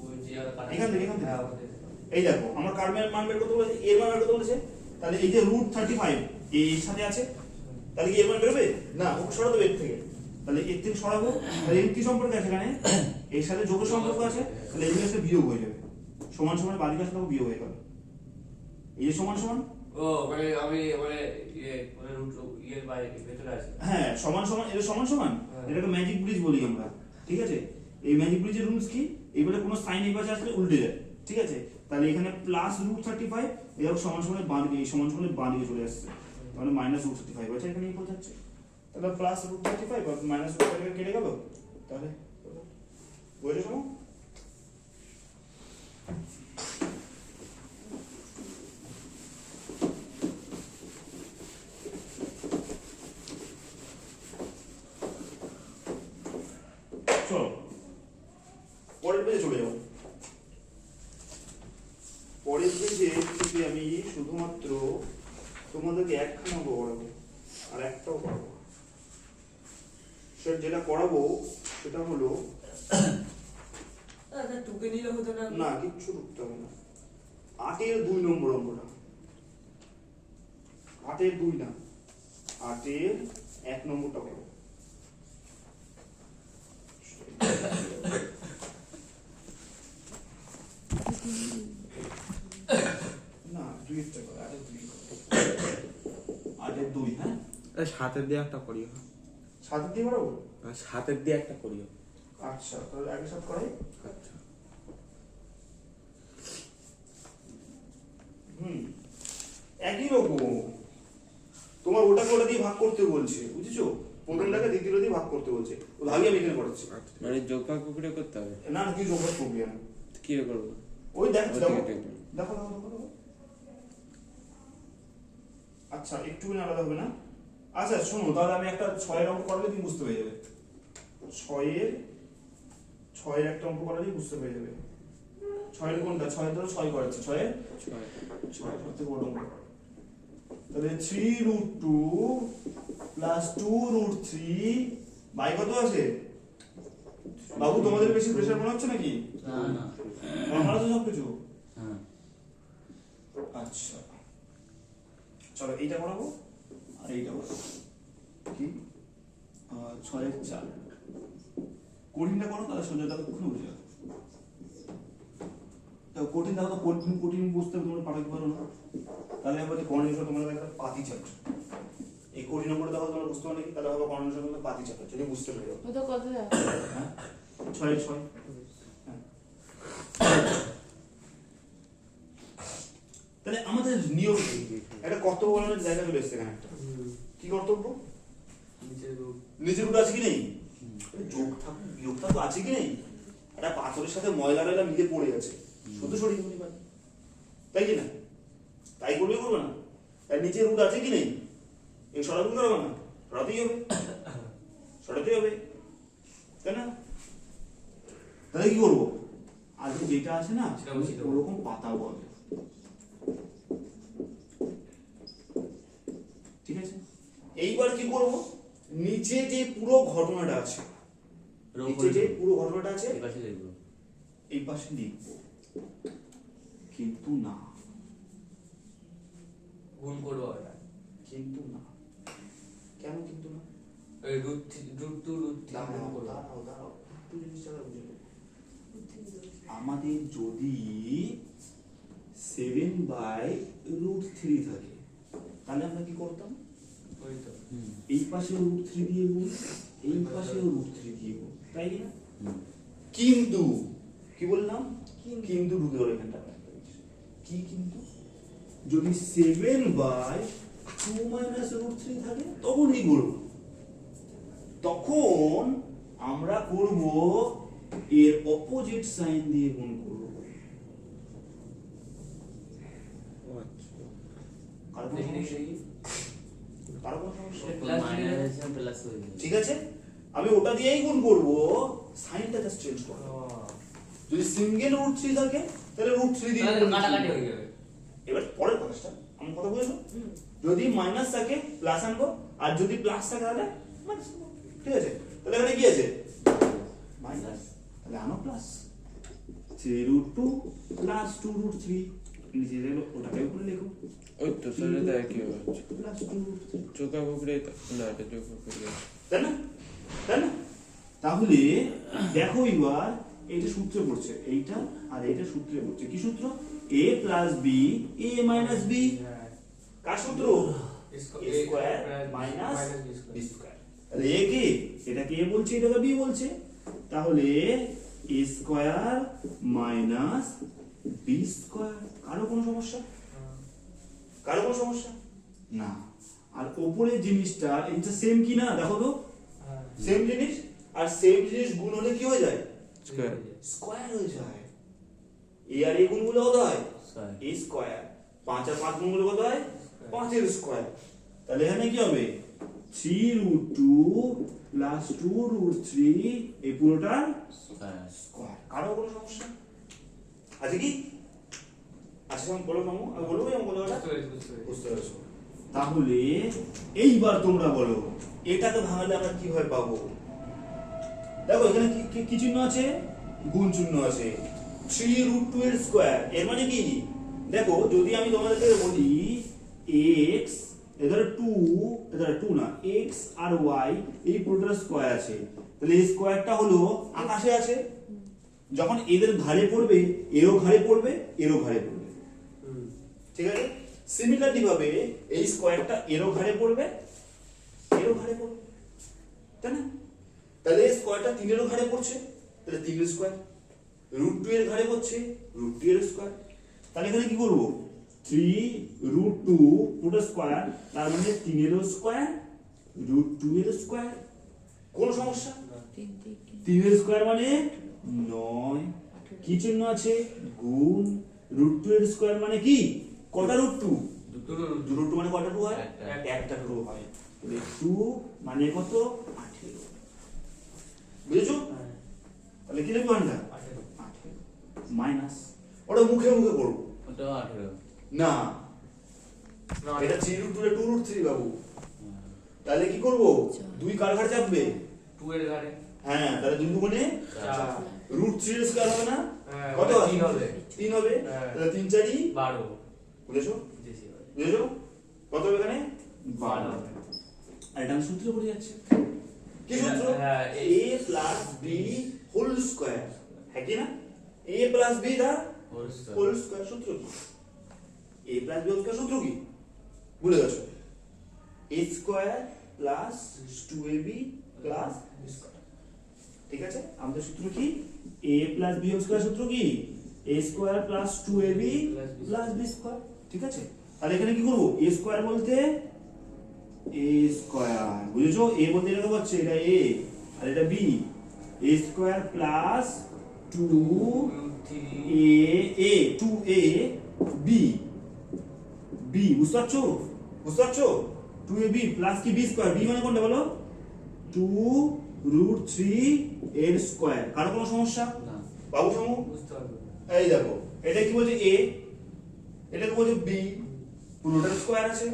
ওই যে জায়গা কাটা এখান থেকে, এখান থেকে। হ্যাঁ, ওখান থেকে। এই দেখো আমার কার্মের মান বের করতে বলেছে, এর মান বের করতে বলেছে। তাহলে এই যে √35 এর সাথে আছে, তাহলে কি এর মান বেরোবে না? ওকে সরাতে হবে এর থেকে। তাহলে এর থেকে সরাবো, তাহলে এর কি সম্পর্ক আছে এখানে? এর সাথে যোগের সম্পর্ক আছে, তাহলে এই জিনিসটা বিয়োগ হয়ে যাবে। সমান সমান বাদিকে আসলে বিয়োগ হয়ে গেল। এই যে সমান সমান, ও মানে আমি মানে রুট ইয়ের বাইরে ভেতরে আছে। হ্যাঁ সমান সমান, এটা সমান সমান। এটাকে ম্যাজিক ব্রিজ বলি আমরা, ঠিক আছে? এই ম্যাজিক ব্রিজের রুলস কি? এইবারে কোনো সাইন এই পাশে আসলে উল্টে যায়, ঠিক আছে? তাহলে এখানে প্লাস √35, এর সমান সমান বাঁদিকে, এই সমান সমান বাঁদিকে চলে আসছে, তাহলে মাইনাস √35 আছে এখানে ইকুয়াল থাকছে। তাহলে প্লাস √35 আর মাইনাস √35 কেটে গেল। তাহলে বুঝেছো শোনো? চলো পরের পেজে চলে যাবো। পরের পেজে থেকে আমি শুধুমাত্র তোমাদেরকে একখানা অঙ্ক করাবো, আর একটাও করাবো। যেটা করাবো সেটা হলো টুকে নিলে হতো না? না, কিচ্ছু ঢুকতে হবে না। 8-এর 2 নম্বর অঙ্কটা, 8-এর 2 না, 8-এর 1 নম্বরটা করো। না 2-এরটা করো, 8-এর 2 করো। 8-এর 2, হ্যাঁ? সাতের দিয়ে একটা করিও, 7 দিয়ে করাবো? সাতের দিয়ে একটা করিও। আচ্ছা তাহলে আগে 7 করাই। আচ্ছা একই রকম, তোমার ওটাকে ওটা দিয়ে ভাগ করতে বলছে, বুঝেছো? প্রথমটাকে দ্বিতীয়টা দিয়ে ভাগ করতে বলছে, ও ভাগই আমি এখানে করাচ্ছি। মানে যোগ ভাগ করে করতে হবে? না না, কি যোগের প্রক্রিয়া না, কি করবো? ওই দেখো ও, দেখো ঠিক আছে, ঠিক আছে। দেখো দেখো দেখো দেখো। আচ্ছা একটুখানি আলাদা হবে না? আচ্ছা শোনো, তাহলে আমি একটা 6-এর অঙ্ক করালে তুমি বুঝতে পেরে যাবে। 6-এর একটা অঙ্ক করালেই বুঝতে পেরে যাবে। 6-এর কোনটা? 6-এর ধরো 6 করাচ্ছে, 6-এর 6 সবথেকে বড় অঙ্ক। তাহলে 3√2 প্লাস 2√3 বাই কত আছে? বাবু তোমাদের বেশি প্রেশার মনে হচ্ছে নাকি? না না নরমাল আছে সবকিছু? হ্যাঁ আচ্ছা চলো এইটা করাবো আর এইটা করাবো। কি 6-এর 4 কঠিনটা করো, তাহলে সোজাটা খুব বুঝে যাবে। তো কঠিন দেখো তো কঠিন কঠিন বুঝতে তোমরা পাঠাতে পারো না, তাহলে হবে কোঅর্ডিনেশন তোমাদের একটা পাতি চ্যাপ্টার। এই কঠিন নম্বরে দেখো তোমরা বুঝতে পারো নাকি, তাহলে হবে কোঅর্ডিনেশন তোমাদের পাতি চ্যাপ্টার, যদি বুঝতে পারো। ও তো কত যায়? হ্যাঁ 6 তাহলে আমাদের নিয়ম কি? একটা কর্তব্য বলানোর জায়গা চলে এসছে এখানে একটা। কি কর্তব্য? নিচের রুট আছে কি নেই? যোগ থাকুক বিয়োগ থাকুক আছে কি নেই? একটা পাথরের সাথে ময়লা টয়লা মিলে পড়ে আছে, শুধু সরিয়ে দিতে পারে, তাই কি না? তাই করবে করবে না? তার নিচে রুট আছে কি নেই? এই সরাতে করবে না, সরাতেই হবে, সরাতেই হবে, তাই না? তাহলে কি করবো? আজকে যেটা আছে না ওরকম পাতা বলে, ঠিক আছে? এইবার কি করব? নিচে যে পুরো ঘটনাটা আছে, নিচে যে পুরো ঘটনাটা আছে এই পাশে দেখবো। এই পাশে লিখবো, কিন্তু না, গুণ করবো ওটা। কিন্তু না, কেন কিন্তু না? ওই রুট টু রুট দাঁড়াও গুণ করবো। দাঁড়াও দাঁড়াও, একটু জিনিসটা বুঝে নেবো। আমাদের যদি 7/√3 থাকে, তাহলে আমরা কি করতাম? ওই তো এই পাশে √3 দিয়ে গুণ, এই পাশে √3 দিয়ে গুণ, তাই না? কিন্তু কি বললাম? কিন্তু ঢুকে গেল এখানটা। কি কিন্তু? যদি 7/2 - থাকে তখন কি করব? তখন আমরা করব এর অপোজিট সাইন দিয়ে গুণ করব। কারো কোনো সমস্যা নেই? কারো কোনো সমস্যা নেই? প্লাস মাইনাস প্লাস হয়ে যাবে। ঠিক আছে, আমি ওটা দিয়েই গুণ করব, সাইনটা জাস্ট চেঞ্জ করব। যদি সিঙ্গেল √3 থাকে তাহলে √3 দিয়ে তাহলে গুণ কাটাকাটি করব। হয়ে যাবে। এবার পরের কথাটা আমি কথা বলবো, যদি মাইনাস থাকে প্লাস আনবো, আর যদি প্লাস থাকে তাহলে মাইনাস আনবো, ঠিক আছে? তাহলে এখানে কি আছে? মাইনাস, তাহলে আনো প্লাস 3√2 প্লাস 2√3, নিচে গেল ওটাকে উপরে লেখো, ওই তো তাহলে তো একই হচ্ছে। প্লাস 2√3, চোখা উপরে না, এটা চোখা উপরে। তাই না? তাই না? তাহলে দেখো এবার এইটা সূত্রে পড়ছে, এইটা আর এইটা সূত্রে পড়ছে। কি সূত্র? a plus B a minus B. কার সূত্র? a square minus b square. তাহলে a কে, এটাকে a বলছে, এটাকে b বলছে, তাহলে a square minus b square. কারো কোনো সমস্যা? কারো কোনো সমস্যা না। আর উপরের জিনিসটা এটা সেম কি না দেখো তো, সেম জিনিস, আর সেম জিনিস গুণ হলে কি হয়ে যায়? স্কয়ার। স্কয়ার হয়ে যায়। এ আর এ গুণ গুলো কত হয়? স্কয়ার। এ স্কয়ার। 5 আর 5 গুণ গুলো কত হয়? 5 এর স্কয়ার। তাহলে এখানে কি হবে? 3√2 প্লাস 2√3, এই পুরোটা স্কয়ার। স্কয়ার। কারো কোনো সমস্যা আছে কি? আচ্ছা আমি বলো মামু, আমি বলবো আমি বলবো বুঝতে পেরেছি, বুঝতে পেরেছি। বুঝতে পেরেছো? তাহলে এইবার তোমরা বলো এটাকে ভাঙালে আমরা কিভাবে পাবো? দেখো এখানে কি চিহ্ন আছে? গুণ চিহ্ন আছে। 3√2 এর স্কয়ার, এর মানে কি? দেখো যদি আমি তোমাদেরকে বলি x, এধারে 2, এধারে 2 না, x আর y এই পুরোটার স্কয়ার আছে, তাহলে এই স্কয়ারটা হলো আকাশে আছে, যখন এদের ঘাড়ে পড়বে এরও ঘাড়ে পড়বে, এরও ঘাড়ে পড়বে, ঠিক আছে? সিমিলারলি ভাবে এই স্কয়ারটা এরও ঘাড়ে পড়বে, এরও ঘাড়ে পড়বে, তাই না? তাহলে এই স্কয়ারটা 3 এরও ঘাড়ে পড়ছে, তাহলে 3 এর স্কয়ার। √2 এর ঘাড়ে পড়ছে, √2 এর স্কয়ার। তাহলে এখানে কি করব? 3√2 পুরো স্কয়ার, তার মানে 3 এর স্কয়ার, √2 এর স্কয়ার। কোন সমস্যা? 3 এর স্কয়ার মানে 9। কি চিহ্ন আছে? গুণ। √2 এর স্কয়ার মানে কি? কটা √2? দুটো √2 মানে কটা 2 হয়? একটা 2 হয়। তাহলে 2 মানে কত? 18। বুঝেছো? তাহলে কি লিখবো আমরা? 18 মাইনাস, ওটা মুখে মুখে করব ওটাও 18। না, এটা 3√2 এর 2√3 বাবু। তাহলে কি করব? 2 কার ঘাড়ে চাপবে? 2 এর ঘাড়ে। হ্যাঁ, তাহলে 2 দুগুণে 4। √3 এর স্কয়ার হবে না? হ্যাঁ, কত ওটা হবে? 3 হবে। 3 হবে। হ্যাঁ। তাহলে 3 4 12। বুঝেছো? বেশি হবে। বুঝেছো? কত হবে এখানে? 12 12। হবে। আর এটা সূত্র পড়ে যাচ্ছে। কি সূত্র? হ্যাঁ, a plus b whole square, হ্যাঁ কি না? a plus b the whole square সূত্র কি a plus b whole square সূত্র কি ভুলে গেছো a square plus 2ab plus b square ঠিক আছে আমাদের সূত্র কি a plus b whole square সূত্র কি a square plus 2ab plus b square ঠিক আছে তাহলে এখানে কি করব a স্কয়ার বলতে a স্কয়ার বুঝেছো a বলতে এটা হচ্ছে এটা a আর এটা b a square plus 2a b বুঝতে পারছো 2ab প্লাস কি b স্কয়ার b মানে কোনটা বলো 2√3 এর স্কয়ার কারো কোনো সমস্যা না বাবু সমু বুঝতে পারবো না। এই দেখো এটা কি বলছে a এটা কি বলছে b পুরোটার স্কয়ার আছে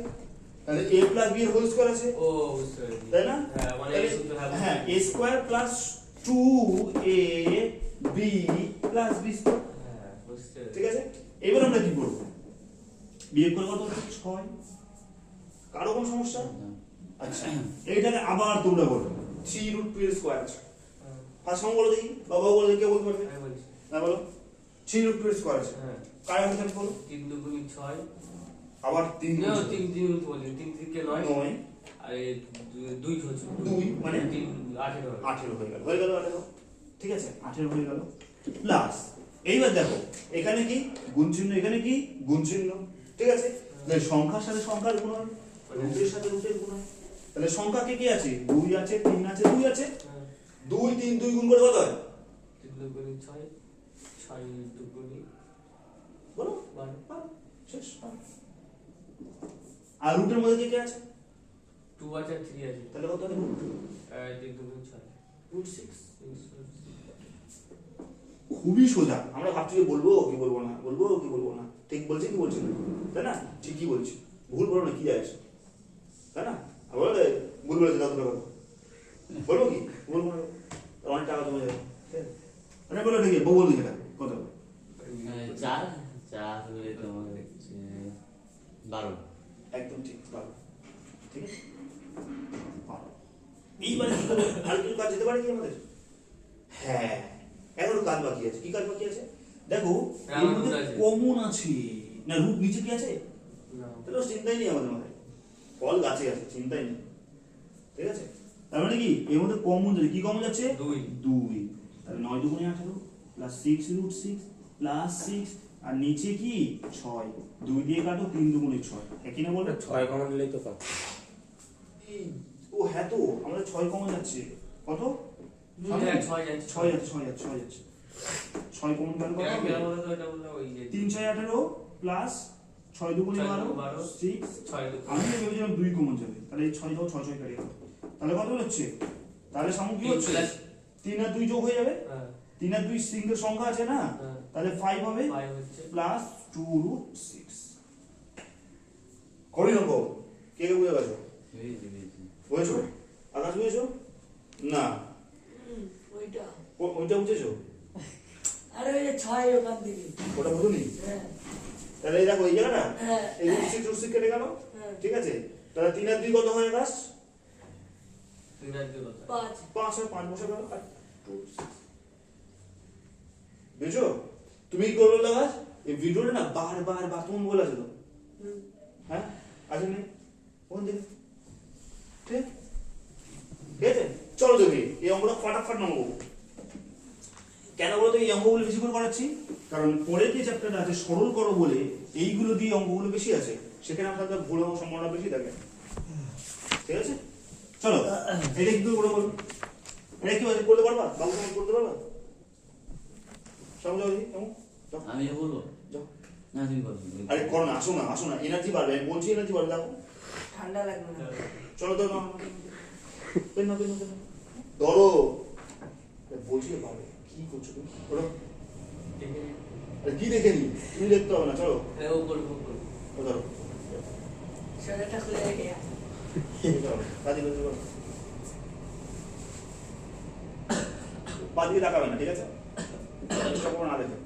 তাহলে a প্লাস b এর হোল স্কয়ার আছে ও বুঝতে পারছি তাই না হ্যাঁ মানে এই সূত্র হ্যাঁ a square plus 2ab plus b square হ্যাঁ বুঝতে ঠিক আছে এবার আমরা কি করব বিয়োগ করে কত হচ্ছে 6 কারো কোনো সমস্যা আচ্ছা এইটাকে আবার তোমরা বলো 3√2 এর স্কয়ার আছে ফার্স্ট সম বলো দেখি বাবা বলো দেখি কে বলতে পারবে আমি বলছি না বলো 3√2 এর স্কয়ার আছে হ্যাঁ কার আনসার বলো 3 দুগুণ 6 আবার 3 না 3 বলি 3 থেকে 9 9 আর এই 2 হচ্ছে 2 মানে 3 18 হবে 18 হয়ে গেল 18 ঠিক আছে 18 হয়ে গেল প্লাস এইবার দেখো এখানে কি গুণ চিহ্ন এখানে কি গুণ চিহ্ন ঠিক আছে তাহলে সংখ্যার সাথে সংখ্যার গুণ হয় রুটের সাথে রুটের গুণ হয় তাহলে সংখ্যা কি আছে 2 আছে 3 আছে 2 আছে 2 3 2 গুণ করে কত হয় 3 দুগুণ 6 6 দুগুণ বলো 12 শেষ আর রুটের মধ্যে কি আছে 2 আছে 3 আছে তাহলে কত হবে 3 দুগুণ 6 √6 খুবই সোজা আমরা ভাবছি যে বলবো কি বলবো না ঠিক বলছি কি বলছি না তাই না ঠিকই বলছি ভুল বলো না কি যায় আসে তাই না আবার ভুল বলেছে কত টাকা বলবো কি বলবো না অনেক টাকা জমে যাবে ঠিক আছে মানে বলো ঠিক আছে বল দিকে কত চার চার হলে তোমার হচ্ছে 12 একদম ঠিক ভালো ঠিক আছে ভালো। এইবারে কি করবো আর কিছু কাজ যেতে পারে কি আমাদের হ্যাঁ এখনো কাজ বাকি আছে কি কাজ বাকি আছে দেখো এর মধ্যে কমন আছে না রুট নিচে কি আছে না তাহলে চিন্তাই নেই আমাদের মধ্যে ফল গাছে আছে চিন্তাই নেই ঠিক আছে তার মানে কি এর মধ্যে কমন যাচ্ছে কি কমন যাচ্ছে 2 তাহলে 9 দুগুণে 18 প্লাস 6√6 প্লাস 6 আর নিচে কি 6 2 দিয়ে কাটো 3 দুগুণে 6 একই না বলবে 6 কমন নিলেই তো পাবো ও হ্যাঁ তো আমরা 6 কমন যাচ্ছে কত 6 যাচ্ছে 6 যাচ্ছে 6 কমন গেল কত হবে আমরা তো এটা বললাম ওই যে 3 6 18 প্লাস 6 দুগুণে 12 6 6 দুগুণ আমি তো ভেবেছিলাম 2 কমন যাবে তাহলে 6 দাও 6 কাটিয়ে দাও তাহলে কত হচ্ছে তাহলে সামগ্রিক কি হচ্ছে 3 আর 2 যোগ হয়ে যাবে হ্যাঁ 3 আর 2 সিঙ্গেল সংখ্যা আছে না হ্যাঁ তাহলে 5 হবে 5 হচ্ছে প্লাস 2√6 করি না কো কে কে বুঝে গেছো বুঝেছো আকাশ বুঝেছো না ওইটা ওইটা বুঝেছো আরে ওই যে 6 ওখান থেকে ওটা বুঝুনি হ্যাঁ তাহলে এই দেখো এই জায়গাটা হ্যাঁ এই √6 কেটে গেল হ্যাঁ ঠিক আছে তাহলে 3 আর 2 কত হয় আকাশ 3 আর 2 কত 5 5 আর 5 বসে গেল আর 2 বুঝছো তুমি কি করবে আকাশ এই ভিডিওটা না বারবার তুমি বলে আছে তো হ্যাঁ আছে না কোন দিকে ঠিক ঠিক আছে চলো দেখি এই অঙ্কটা ফটাফট নামাবো কেন বলতো এই অঙ্কগুলো বেশি করে করাচ্ছি কারণ পরের যে চ্যাপ্টারটা আছে সরল করো বলে এইগুলো দিয়ে অঙ্কগুলো বেশি আছে সেখানে আপনাদের ভুল হওয়ার সম্ভাবনা বেশি থাকে ঠিক আছে চলো এটা কি করে বলো এটা কি করতে পারবা বাবু তুমি করতে পারবা সব যাও দেখি কেমন যাও আমি বলবো যাও না তুমি বলো আরে করো না আসো না এনার্জি বাড়বে আমি বলছি এনার্জি বাড়বে দেখো ঠান্ডা লাগবে না চলো তো পেন না ধরো বলছি বাড়বে কি করছো তুমি ধরো আরে কি দেখে নি তুমি দেখতে হবে না চলো হ্যাঁ ও করব ও ধরো শরীরটা খুলে রেখে বাদি করতে পারো বাদিকে তাকাবে না ঠিক আছে না দেখে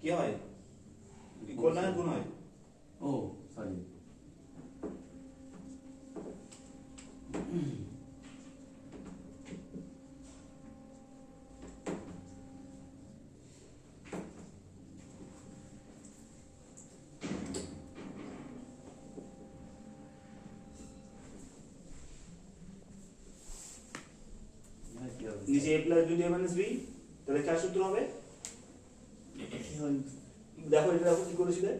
কি হয় কল্যাণের গুণ হয় ও সরি যে a plus B minus b, তাহলে কার সূত্র হবে? দেখো এটা দেখো কি করেছিলে,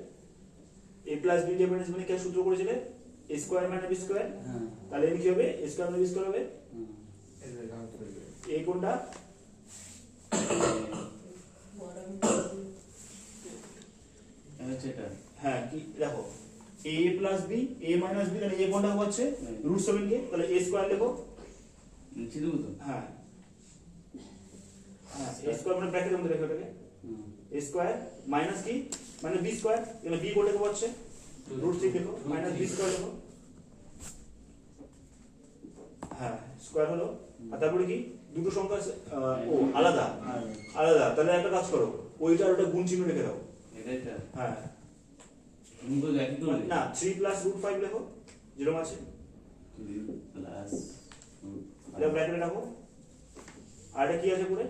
a plus B minus B কার সূত্র করেছিলে? a square minus b square. হ্যাঁ তাহলে এখানে কি হবে? a square minus b square হবে। এই কোনটা? হচ্ছে এটা হ্যাঁ কি দেখো a plus b a minus b, তাহলে a কোনটা হচ্ছে √7 কে, তাহলে a স্কয়ার লেখো। নিচে দেবো তো হ্যাঁ হ্যাঁ a স্কয়ার মানে ব্র্যাকেটের মধ্যে রেখো এটাকে, a স্কয়ার মাইনাস কি মানে b স্কয়ার, এখানে b কোনটাকে হচ্ছে √3 লেখো, মাইনাস b স্কয়ার লেখো। হ্যাঁ স্কয়ার হলো। আর তারপরে কি দুটো সংখ্যা ও আলাদা আলাদা, তাহলে একটা কাজ করো, ওইটা আর ওটা গুণ চিহ্ন রেখে দাও। এটা হ্যাঁ তুমি তো একই করলে না 3 প্লাস √5 লেখো যেরকম আছে, প্লাস এটা ব্র্যাকেটে রাখো। আর এটা কি আছে পুরো,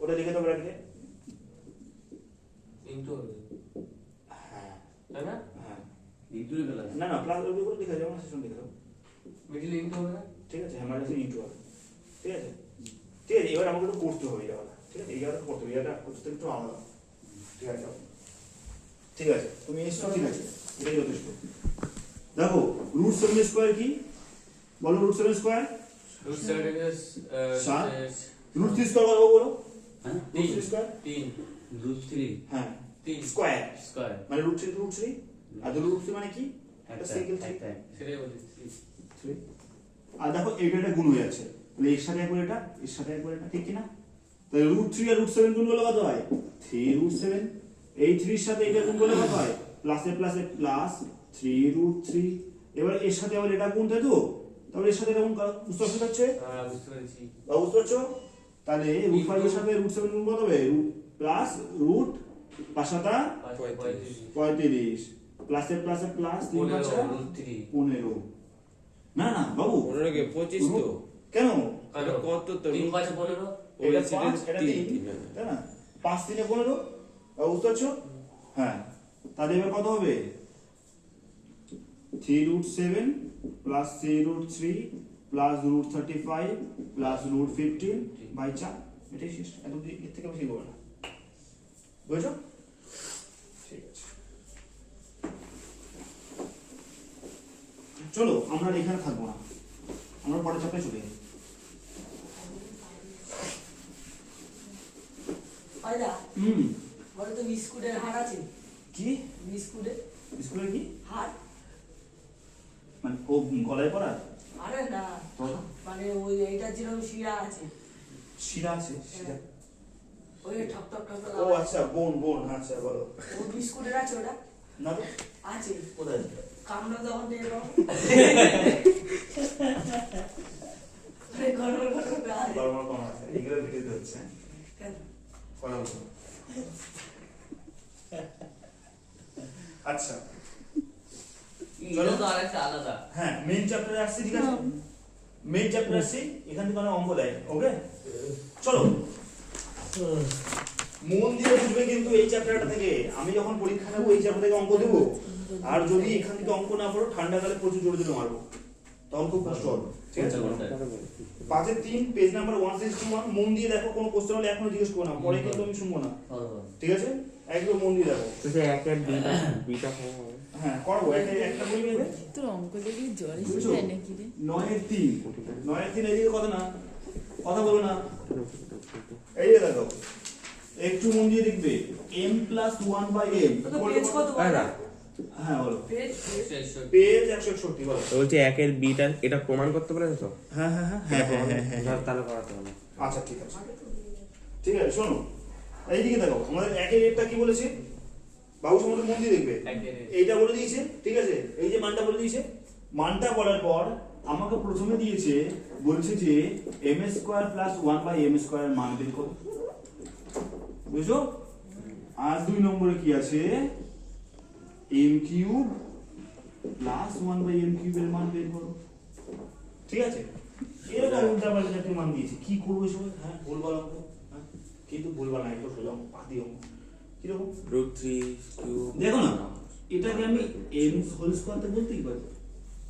ওটা লিখে দাও ব্র্যাকেটে। ইনটু হবে হ্যাঁ তাই না? হ্যাঁ ইন্টুরে প্লাস না না প্লাস ওই করে লিখে দাও, না সেশন লিখে দাও। মিডল ইনটু হবে না? ঠিক আছে, হ্যাঁ মাইনাস ইনটু হবে। ঠিক আছে ঠিক আছে, এবার আমাকে একটু করতে হবে এটা, ঠিক আছে এই জায়গাটা করতে হবে, এটা করতে একটু আলাদা। ঠিক আছে ঠিক আছে তুমি এসছো, ঠিক আছে এটাই যথেষ্ট। দেখো √7 স্কয়ার কি বলো, √7 স্কয়ার রুট 7 ইজ সাত। √3 স্কয়ার কত হবে বলো? হ্যাঁ √3 স্কয়ার 3 √3 হ্যাঁ 3 স্কয়ার স্কয়ার মানে √3 আর √3 মানে কি একটা সিঙ্গেল একটা সেটাই বলছি 3। আর দেখো এটা গুণ হয়ে যাচ্ছে, তাহলে এর সাথে একবার এটা, এর সাথে একবার এটা, ঠিক কি না? তাহলে √3 আর √7 গুণ করলে কত হয়? 3√7। এই 3 এর সাথে এটা গুণ করলে কত হয়? প্লাসে প্লাসে প্লাস 3√3। এবার এর সাথে আবার এটা গুণ, তাই তো? তাহলে এর সাথে এটা গুণ করো, বুঝতে পারছো? হ্যাঁ বুঝতে পেরেছি। বুঝতে পারছো? তাহলে √5 এর সাথে √7 গুণ কত হবে? প্লাস √ 5 35 প্লাসে প্লাসে প্লাস 3 5 15। না না বাবু 15 কে 25 তো কেন? এটা কত তো 3 5 15 ওই এটা সিটের 5 এটা 3 3 তাই না? 5 3 15, বুঝতে পারছো? হ্যাঁ তাহলে এবার কত হবে? 3√7 প্লাস 3√3 প্লাস √35 প্লাস √15 বাই 4। এটাই শেষ, এত এর থেকে বেশি করবে না, বুঝছো? ঠিক আছে চলো আমরা আর এখানে থাকবো না, আমরা পরের চাপে চলে যাই। ফায়দা হুম বলে তো বিস্কুটের হাড় আছে, কি বিস্কুটের স্কুলে কি হাড়, মানে ও গলায় পড়া আরে না মানে ওই এইটার যেরকম শিরা আছে, শিরা আছে শিরা, ওই ঠক ঠক ঠক ঠক ও আচ্ছা বোন বোন আচ্ছা বলো। ও বিস্কুটের আছে ওটা না তো আছে, কোথায়? কামড়া যখন দিয়ে দাও গরম গরম গায়ে। গরম কম আছে, এগুলো ভিডিওতে হচ্ছে কেন? কথা বলছো। আচ্ছা এটা তো আরেকটা আলাদা। হ্যাঁ মেইন চ্যাপ্টারে আসছি, ঠিক আছে মেইন চ্যাপ্টারে আসছি, এখান থেকে অনেক অঙ্ক দেয়। ওকে চলো মন দিয়ে বুঝবে কিন্তু এই চ্যাপ্টারটা থেকে, আমি যখন পরীক্ষা নেবো এই চ্যাপ্টার থেকে অঙ্ক দেবো, আর যদি এখান থেকে অঙ্ক না করো ঠান্ডাকালে প্রচুর জোরে জোরে মারবো, তখন খুব কষ্ট হবে। ঠিক আছে 5-3 পেজ নাম্বার 161 মন দিয়ে দেখো, কোনো কোশ্চেন হলে এখনো জিজ্ঞেস করো না, পরে কিন্তু আমি শুনবো না, ঠিক আছে একদম মন দিয়ে দেখো। তো সে একের দুইটা খাওয়া হবে। হ্যাঁ করবো, একটা বলবি এবার। তোর অঙ্ক দেখি জ্বর বুঝছো? এসে যায় নাকি রে? 9-3 এদিকে কথা না, কথা বলো না, এই যে দেখো একটু মন দিয়ে দেখবে, m+1/m তো পেজ কত আর বলো? না, হ্যাঁ বলো পেজ পেজ 161 বলো। বলছে একের বিটা এটা প্রমাণ করতে পারে তো? হ্যাঁ হ্যাঁ হ্যাঁ তাহলে করাতে হবে। আচ্ছা ঠিক আছে ঠিক আছে শোনো এইদিকে দেখো, আমাদের একের রেটটা কি বলেছে বাবু, সময় মন দিয়ে দেখবে, এইটা বলে দিয়েছে, ঠিক আছে এই যে মানটা বলে দিয়েছে, মানটা বলার পর আমাকে প্রথমে দিয়েছে, বলছে যে m² + 1/m² এর মান বের করো, বুঝছো? আর 2 নম্বরে কি আছে, m³ + 1/m³ এর মান বের করো, ঠিক আছে? এরকম উল্টা পাল্টা একটা মান দিয়েছে, কি করবো এসব? হ্যাঁ ভুলভাল অঙ্ক, হ্যাঁ কিন্তু ভুলভাল না, একটু সোজা অঙ্ক, পাতি অঙ্ক কিরকম √3³ দেখো না, এটাকে আমি m² তে বলতেই পারি,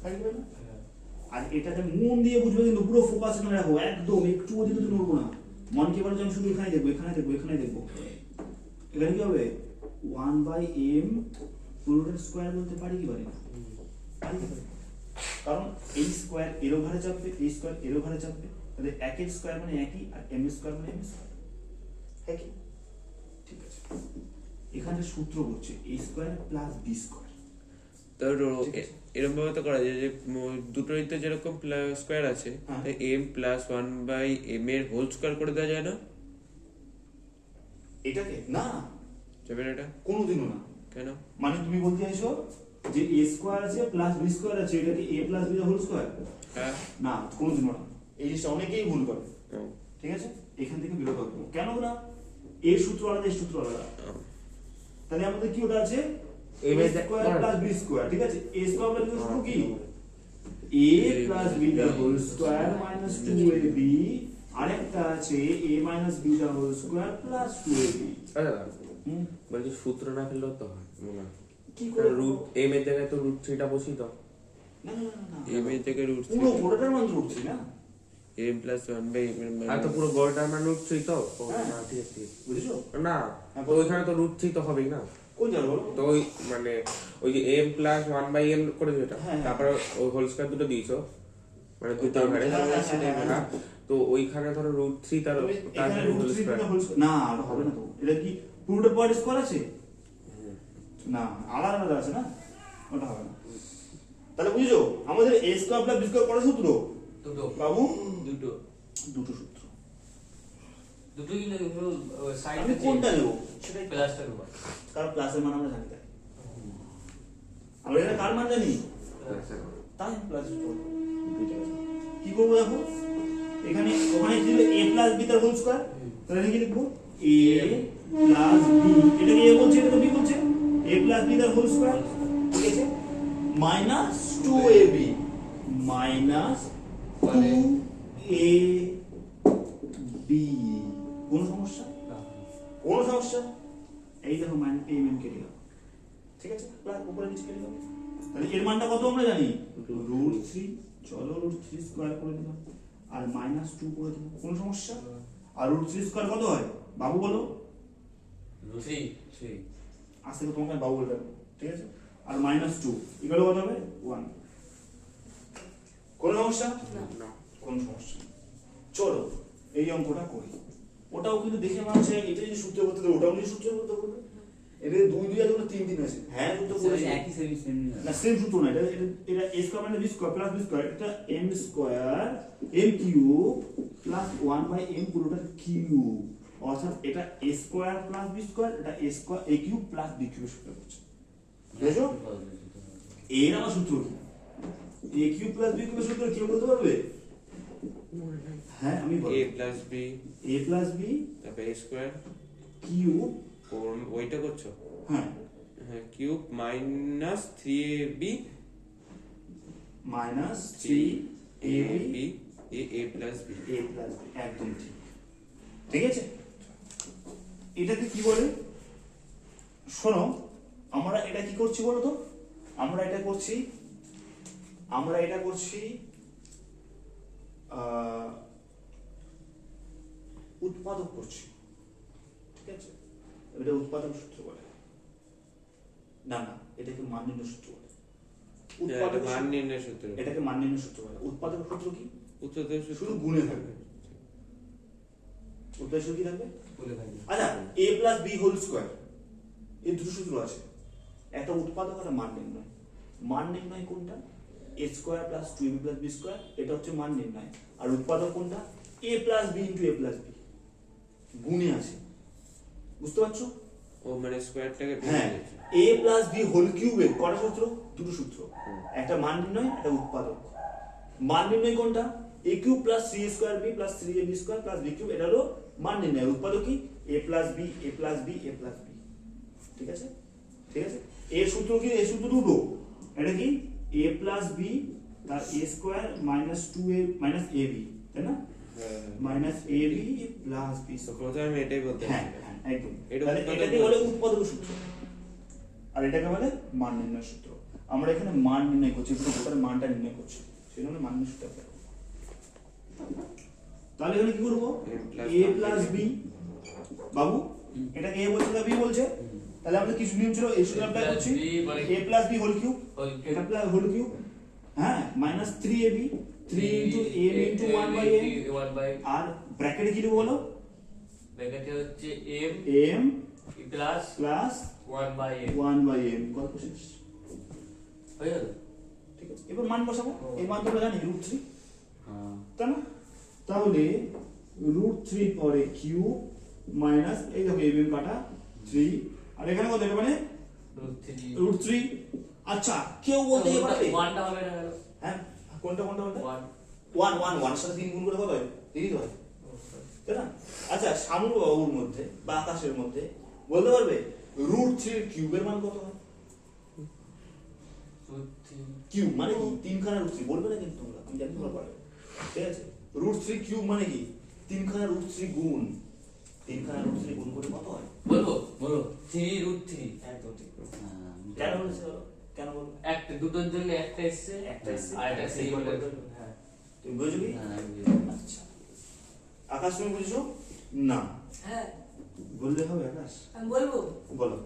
থাকবে না? আর এটাকে মন দিয়ে বুঝবে, কিন্তু পুরো ফোকাস এখানে রাখো, একদম একটু ওদিকে তো নড়বো না। মন কি বলে যে আমি শুধু এখানে দেখবো, এখানে দেখবো, এখানে দেখবো। এখানে কি হবে 1/m পুরোটার স্কয়ার বলতে পারি কি পারি না? পারি কি পারি? কারণ এই স্কয়ার এরও ঘরে চাপবে, এই স্কয়ার এরও ঘরে চাপবে, তাহলে একের স্কয়ার মানে একই, আর m স্কয়ার মানে m স্কয়ার একই। ঠিক আছে, এখানে সূত্র হচ্ছে a square plus b square. তো এরকম ভাবে তো করা যায় যে দুটোই তো যেরকম স্কয়ার আছে, হ্যাঁ। তাই m প্লাস 1/m এর হোল স্কয়ার করে দেওয়া যায় না? এটাকে না, যাবে না এটা? কোনোদিনও না। কেন? মানে তুমি বলতে চাইছো যে a স্কয়ার আছে প্লাস b স্কয়ার আছে, এটা কি a plus b whole square? হ্যাঁ। না, কোনোদিনও না। এই জিনিসটা অনেকেই ভুল করে। হুম। ঠিক আছে, এখান থেকে বিরত হবো। কেন না? এর সূত্র আলাদা, এর সূত্র আলাদা। তাহলে আমাদের কি ওটা আছে a square plus b square. ঠিক আছে, a স্কয়ার প্লাস b সূত্র কি? a plus b the whole square minus 2ab, আরেকটা আছে a minus b the whole square plus 2ab। আচ্ছা হুম, বলছি সূত্র না ফেললেও তো হয় মনে হয়। কি করে রুট m এর জায়গায় তো রুট 3টা বসিয়ে দাও। না না না না, m এর জায়গায় √3 পুরো গোটাটার মান উঠছে না, m প্লাস 1/m এর আর তো পুরো গড়টার মানে রুট 3 তো। ও, হ্যাঁ। না ঠিক আছে ঠিক আছে। বুঝেছো? না তো ওইখানে তো রুট 3 তো হবেই না। কোন জায়গা বলো? তো ওই মানে ওই যে m প্লাস 1/m করে দিও এটা, হ্যাঁ। তারপরে ওই হোল স্কয়ার দুটো দিয়েছো, মানে দুটো ঘরে। হ্যাঁ। তো ওইখানে ধরো রুট 3 তার তুমি তার এখানে whole root 3 square. Beta whole square না, আর হবে না তো। এটা কি পুরোটা পয়েন্ট স্কয়ার আছে? না, আলাদা আলাদা আছে না, ওটা হবে না। তাহলে বুঝছো আমাদের a square plus b square কত সূত্র দুটো বাবু? দুটো দুটো সূত্র। দুটো কিন্তু সাইড আমি কোনটা নেব সেটাই, প্লাসটা নেব। কারণ প্লাসের মান আমরা জানি, তাই আমরা এটা কার মান জানি, তাই প্লাস কি করবো দেখো, এখানে ওখানে ছিল a প্লাস b তার হোল স্কয়ার, তাহলে এখানে কি লিখবো a প্লাস b, এটা কি a বলছে, এটা তো b বলছে, a প্লাস b তার হোল স্কয়ার। ঠিক আছে, মাইনাস 2ab মাইনাস 2ab। কোন সমস্যা? কোন সমস্যা? এই দেখো মাইনাস a mm কেটে গেল। ঠিক আছে, প্লাস উপরে নিচে কেটে গেল। তাহলে এর মানটা কত আমরা জানি, √3। চলো √3 স্কয়ার করে দিলাম, আর মাইনাস 2 করে দিলাম। কোন সমস্যা? আর √3 স্কয়ার কত হয় বাবু বলো? 3 আজকে তো তোমাকে বাবু বলবে, ঠিক আছে। আর মাইনাস 2 ইকুয়াল কত হবে 1। কোন সমস্যা? না। কোন সমস্যা নেই। চলো এই অঙ্কটা করি। ওটাও কিন্তু দেখে মনে হচ্ছে এটা যদি সূত্র করতে দেবো, ওটাও যদি সূত্র করতে বলবে। এটা 2 2 আর 3 3 আছে। হ্যাঁ সূত্র করেছি, একই সেম না সেম সূত্র না, এটা এটা a স্কয়ার মানে b square plus b square, এটা m square m cube plus 1/m পুরোটা কিউব, অর্থাৎ এটা a square plus b square, এটা a square a cube plus b cube সূত্র হচ্ছে। বুঝছো? এর আমার সূত্র কি, a cube plus b cube সূত্র কি বলতে পারবে? হ্যাঁ আমি বলবো a plus b a plus b তারপর a স্কয়ার কিউব, ওইটা করছো, হ্যাঁ হ্যাঁ, cube minus 3ab minus 3ab a plus b। a plus b, একদম ঠিক। ঠিক আছে, এটাকে কি বলে শোনো, আমরা এটা কি করছি বলো তো, আমরা এটা করছি উৎপাদক করছি। ঠিক আছে, এটা উৎপাদক সূত্র বলে না, না এটাকে মান নির্ণয় সূত্র বলে। উৎপাদক মান নির্ণয় সূত্র, এটাকে মান নির্ণয় সূত্র বলে। উৎপাদক সূত্র কি? উৎপাদক সূত্র শুধু গুণে থাকবে। উৎপাদক সূত্র কি থাকবে? বলে ভাই আচ্ছা, a plus b whole square, এই দুটো সূত্র আছে, একটা উৎপাদক আর মান নির্ণয়। মান নির্ণয় কোনটা? a square plus 2ab plus b square, এটা হচ্ছে মান নির্ণয়। আর উৎপাদক কোনটা? a plus b into a plus b, গুণে আছে। বুঝতে পারছো? ও মানে স্কয়ারটাকে হ্যাঁ, a প্লাস b হোল কিউবের কটা সূত্র? দুটো সূত্র, একটা মান নির্ণয়, একটা উৎপাদক। মান নির্ণয় কোনটা? a cube plus 3a square b plus 3ab square plus b cube, এটা হলো মান নির্ণয়। উৎপাদক কি? a plus b a plus b a plus b। ঠিক আছে, ঠিক আছে। এর সূত্র কি? এর সূত্র দুটো, এটা কি a প্লাস b তার a square minus 2a minus ab, তাই না? Minus ab plus b square. প্রথমে আমি এটাই বলতে হ্যাঁ চাইছিলাম। হ্যাঁ একদম। এটা তাহলে উৎপাদক এটাকে বলে উৎপাদক সূত্র, আর এটাকে বলে মান নির্ণয় সূত্র। আমরা এখানে মান নির্ণয় করছি, পুরো গোটার মানটা নির্ণয় করছি। সেই জন্য মাইনাসটা। তাহলে এখানে কি করবো? a প্লাস বি, বাবু এটাকে a বলছে না b বলছে, তাহলে আমরা কিছু নিয়ম ছিল এই সূত্র অ্যাপ্লাই করছি, a plus b whole cube, এটা প্লাস হোল কিউব, হ্যাঁ minus 3ab 3 into a into 1 by a, আর ব্র্যাকেটে কি লিখবো বলো? ব্র্যাকেটে হচ্ছে m plus plus 1 by m 1 by m কত শেষ? হয়ে গেল। ঠিক আছে, এবার মান বসাবো। এই মান তো আমরা জানি √3, হ্যাঁ তাই না? তাহলে √3 পরে কিউব মাইনাস এই দেখো a m কাটা 3, আর এখানে কত? এটা মানে √3। আচ্ছা কেউ বলতে পারবে 1টা হবে না কেন? হ্যাঁ কোনটা কোনটা কোনটা? 1 1 এর সাথে 3 গুণ করে কত হয়? 3 হয়, তাই না? আচ্ছা শামুক বাবুর মধ্যে বা আকাশের মধ্যে বলতে পারবে √3 এর কিউবের মান কত হয়? কিউব মানে কি? 3 খানা √3 বলবে না কিন্তু তোমরা, আমি জানি তোমরা পারবে, ঠিক আছে? √3 কিউব মানে কি? 3 খানা √3 গুণ 3 খানা √3 গুণ করে কত হয়? বলবো বলো 3√3 একদম ঠিক। হ্যাঁ কেন বলছে বলো? কেন বলবো? একটা দুটোর জন্য একটা এসছে একটা এসছে, আর একটা সেই একটা করে এসছে। হ্যাঁ তুমি বুঝছো কি? হ্যাঁ আমি বুঝলাম। আচ্ছা আকাশ তুমি বুঝছো না? হ্যাঁ বললে হবে আকাশ? আমি বলবো বলো।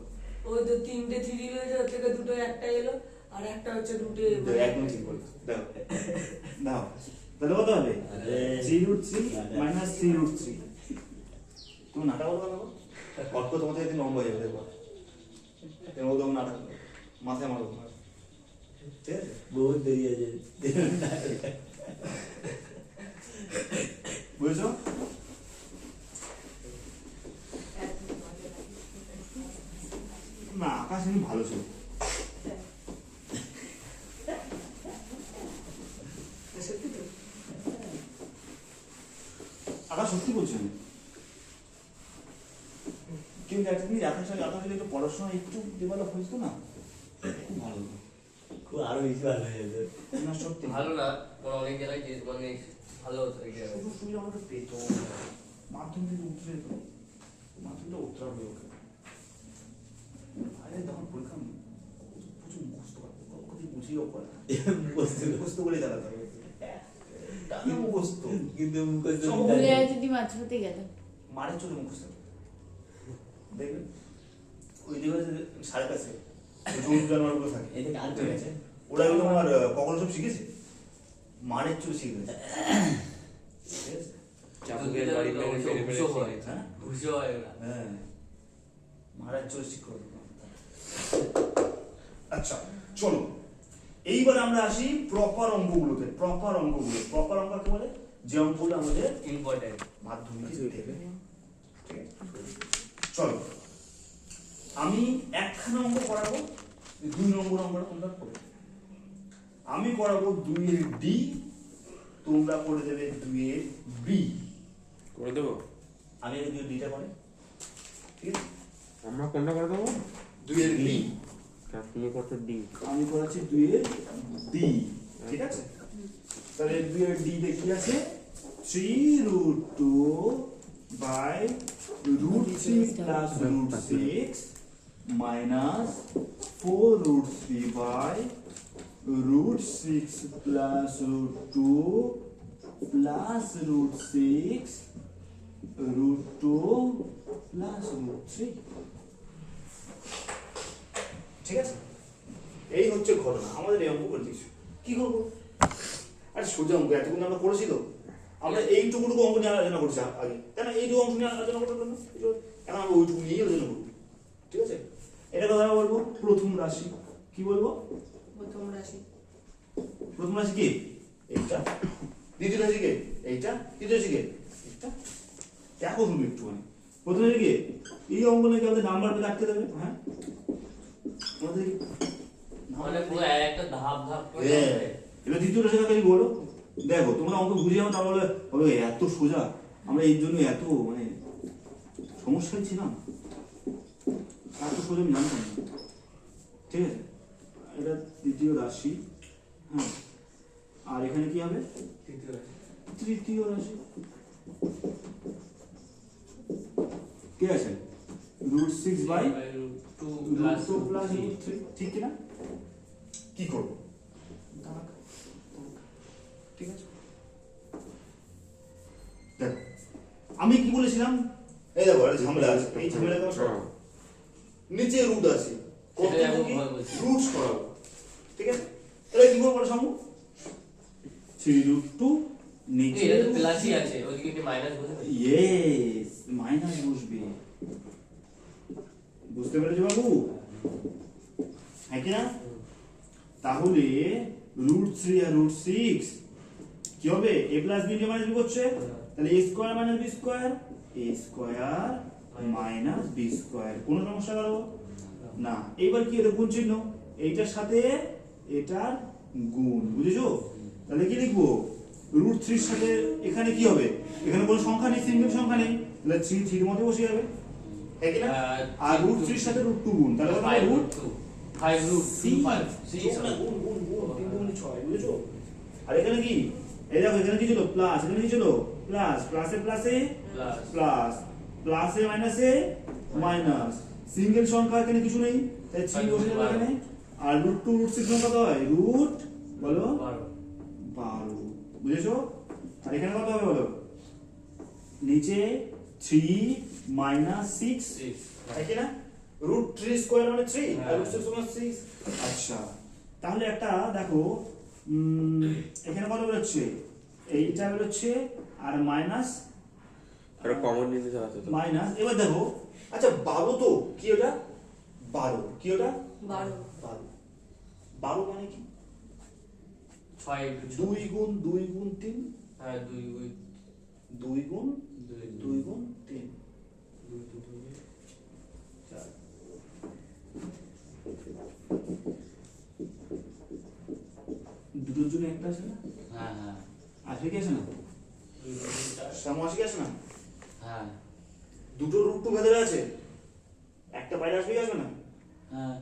ওই তো 3টে 3 রয়েছে, ওর থেকে দুটো একটা এলো আর একটা হচ্ছে দুটো একদম ঠিক বলছো, দাও দাও, তাহলে কত হবে? 3√3 মাইনাস 3√3। তুমি নাটা বলবো না? অল্প তোমার থেকে নম্বর হয়ে যাবে, দেখো এর মধ্যে নাটা মাথায় মারো, ঠিক আছে? বহুত দেরি আছে বুঝেছো? না আকাশ এমনি ভালো ছিল। সত্যি তো। আকাশ সত্যি বলছি আমি, কিন্তু একটা জিনিস আকাশ যদি একটু পড়াশোনা একটু ডেভেলপ হয়েছিল না খুব ভালো হতো। খুব আরো বেশি ভালো হয়ে যেত। না সত্যি ভালো না কোনো অনেক জায়গায় যে মানে ভালো হতো এই জায়গায়। সুযোগ সুবিধা আমাদের পেত, মাধ্যম থেকে উঠে যেত, মাধ্যমটা উত্তর হয়ে ওঠে। আরে তখন পরীক্ষা প্রচুর মুখস্থ করতে কতদিন বুঝিয়েও পড়ে মুখস্থ করে চালাতে হবে, টানা মুখস্থ, কিন্তু মুখস্থ সব ভুলে আর যদি মাঝপথে গেল মারের চলে মুখস্থ দেখবেন ওই দিকে সাড়ে কাছে জুন জানুয়ারিগুলো থাকে, এটা কাজ ঠিক হয়েছে আছে? ওরা এগুলো তোমার কখনো সব শিখেছে, মারের চলে শিখে গেছে, ঠিক আছে? চাবুকের বাড়ি মেরে মেরে মেরে শিখেছে। হ্যাঁ ঘুষো হয় না। হ্যাঁ মারার চলে শিক্ষক। আচ্ছা চলো এইবার আমরা আসি প্রপার অঙ্কগুলোতে। প্রপার অঙ্কগুলো, প্রপার অঙ্ক কি বলে? যে অঙ্কগুলো আমাদের ইম্পর্টেন্ট মাধ্যমিকে দেবে, ঠিক আছে? চলো আমি একখানা অঙ্ক করাবো, 2 নম্বর অঙ্কটা তোমরা করে দেবে। আমি করাবো 2 এর ডি, তোমরা করে দেবে 2 এর বি। করে দেবো? আমি আগে 2 এর ডিটা করে, ঠিক আছে? আমরা কোনটা করে দেবো? 2 এর বি, তুমি কত ডি? আমি করাচ্ছি 2 এর ডি, ঠিক আছে? তাহলে 2 এর ডি তে কি আছে? 3√2 by √3 plus √6 minus 4√3 by √6 plus √2 plus √6 √2 plus √3, ঠিক আছে? এই হচ্ছে ঘটনা, আমাদের এই অঙ্ক করে দিচ্ছি। কি করবো? আরে সোজা অঙ্ক, এতক্ষণ আমরা করেছি তো, আমরা এইটুকু অঙ্ক নিয়ে আলোচনা করছি আগে, তাই না? এইটুকু অঙ্ক নিয়ে আলোচনা করার জন্য এখন আমরা ওইটুকু নিয়ে আলোচনা করবো, ঠিক আছে? এটা কথা বলবো প্রথম রাশি, কি বলবো? প্রথম রাশি প্রথম রাশি কি? এইটা। দ্বিতীয় রাশি কে? এইটা। তৃতীয় রাশি কে? এইটা। দেখো তুমি একটুখানি প্রথম রাশি কি? এই অঙ্ক নাকি আমাদের নাম্বার পেলে আটকে দেবে, হ্যাঁ? আমাদের মানে পুরো একটা ধাপ ধাপ করে হ্যাঁ, এবার দ্বিতীয় রাশি কাকে বলো? দেখো তোমরা অঙ্ক বুঝে যাও, তাহলে বলো এত সোজা, আমরা এই জন্য এত মানে সমস্যায় ছিলাম, এত সোজা আমি জানতাম না, ঠিক আছে? এটা দ্বিতীয় রাশি, হ্যাঁ। আর এখানে কি হবে? তৃতীয় রাশি। তৃতীয় রাশি কে আছে? √6 বাই √2 √2 প্লাস √3, ঠিক কিনা? কি করবো? ঠিক আছে, দেখো আমি কি বলেছিলাম, এই দেখো একটা ঝামেলা আছে, এই ঝামেলাটা সব নিচে রুট আছে, কত সেটা আমি কি ভয় বলছি। রুটস করাবো, ঠিক আছে, তাহলে কি করবো সামু 3√2 নিচে এটা তো প্লাসই আছে, ওদিকে কি মাইনাস বসে নেই? ইয়েস মাইনাস বসবে, বুঝতে পেরেছো বাবু, হ্যাঁ কি না? তাহলে √3 আর √6 কি হবে, a plus b minus b করছে, তাহলে a square minus b square, a square minus b square, কোন সমস্যা গেল না? এবার কি এটা গুণ চিহ্ন, এইটার সাথে এটার গুণ, বুঝেছো? তাহলে কি লিখবো, √3 এর সাথে এখানে কি হবে, এখানে কোনো সংখ্যা নেই, সিঙ্গেল সংখ্যা নেই, তাহলে 3 3 এর মধ্যে বসে যাবে, ঠিক না? আর √3 এর সাথে √2 গুণ, তাহলে কত হবে, √5 বুঝেছো? আর এখানে কি, এই দেখো এখানে কি ছিল প্লাস, এখানে কি ছিল প্লাস, প্লাসে প্লাসে প্লাস, প্লাসে মাইনাসে মাইনাস, সিঙ্গেল সংখ্যা এখানে কিছু নেই, তাই 3 বসে যাবে এখানে, আর √2 √6 সংখ্যা কত হয়, রুট বলো 12, বুঝেছো? আর এখানে কত হবে বলো, নিচে 3 মাইনাস 6, তাই কি না? √3 স্কয়ার মানে 3 আর √6 মানে 6। আচ্ছা তাহলে একটা দেখো, এখানে কত বেরোচ্ছে, এইটা বেরোচ্ছে আর মাইনাস আর কমন নিতে আছে তো মাইনাস, এবার দেখো আচ্ছা 12 তো কি ওটা, 12 কি ওটা, 12 12 মানে কি, 6 2 গুণ 2 গুণ 3, হ্যাঁ 2 2 গুণ 2 গুণ 3, 4, দুটোর জন্য একটা আছে না, হ্যাঁ হ্যাঁ আসবে কি আসে না, সামু আসে কি আসে না, হ্যাঁ দুটো √2 ভেতরে আছে, একটা বাইরে আসবে কি আসবে না, হ্যাঁ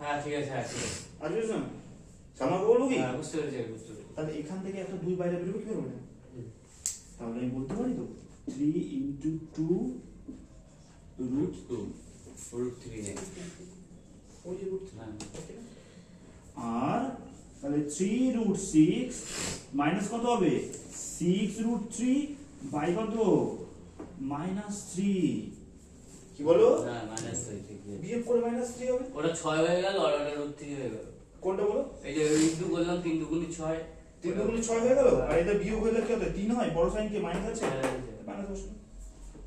হ্যাঁ ঠিক আছে, হ্যাঁ ঠিক আছে, আসবে না, সামাকে বলবো কি, হ্যাঁ বুঝতে পেরেছি বুঝতে পেরেছি। তাহলে এখান থেকে একটা 2 বাইরে বেরোবে কি বেরোবে না, তাহলে আমি বলতে পারি তো 3 × 2 √3 ওই যে √3, হ্যাঁ আর তাহলে 3√6 মাইনাস কত হবে, 6√3 বাই কত, -3, কি বলো, হ্যাঁ মাইনাস 3 ঠিক আছে, বিয়োগ করে -3 হবে, ওটা 6 হয়ে গেল আর ওটা √3 হয়ে গেল, কোনটা বলো, এই যে ইনটু করলাম 3 দুগুণে 6, 3 দুগুণে 6 হয়ে গেল, আর এটা বিয়োগ হয়ে গেলে কি হবে, 3 হয়, বড় সাইন কি মাইনাস আছে, মাইনাস বসবে,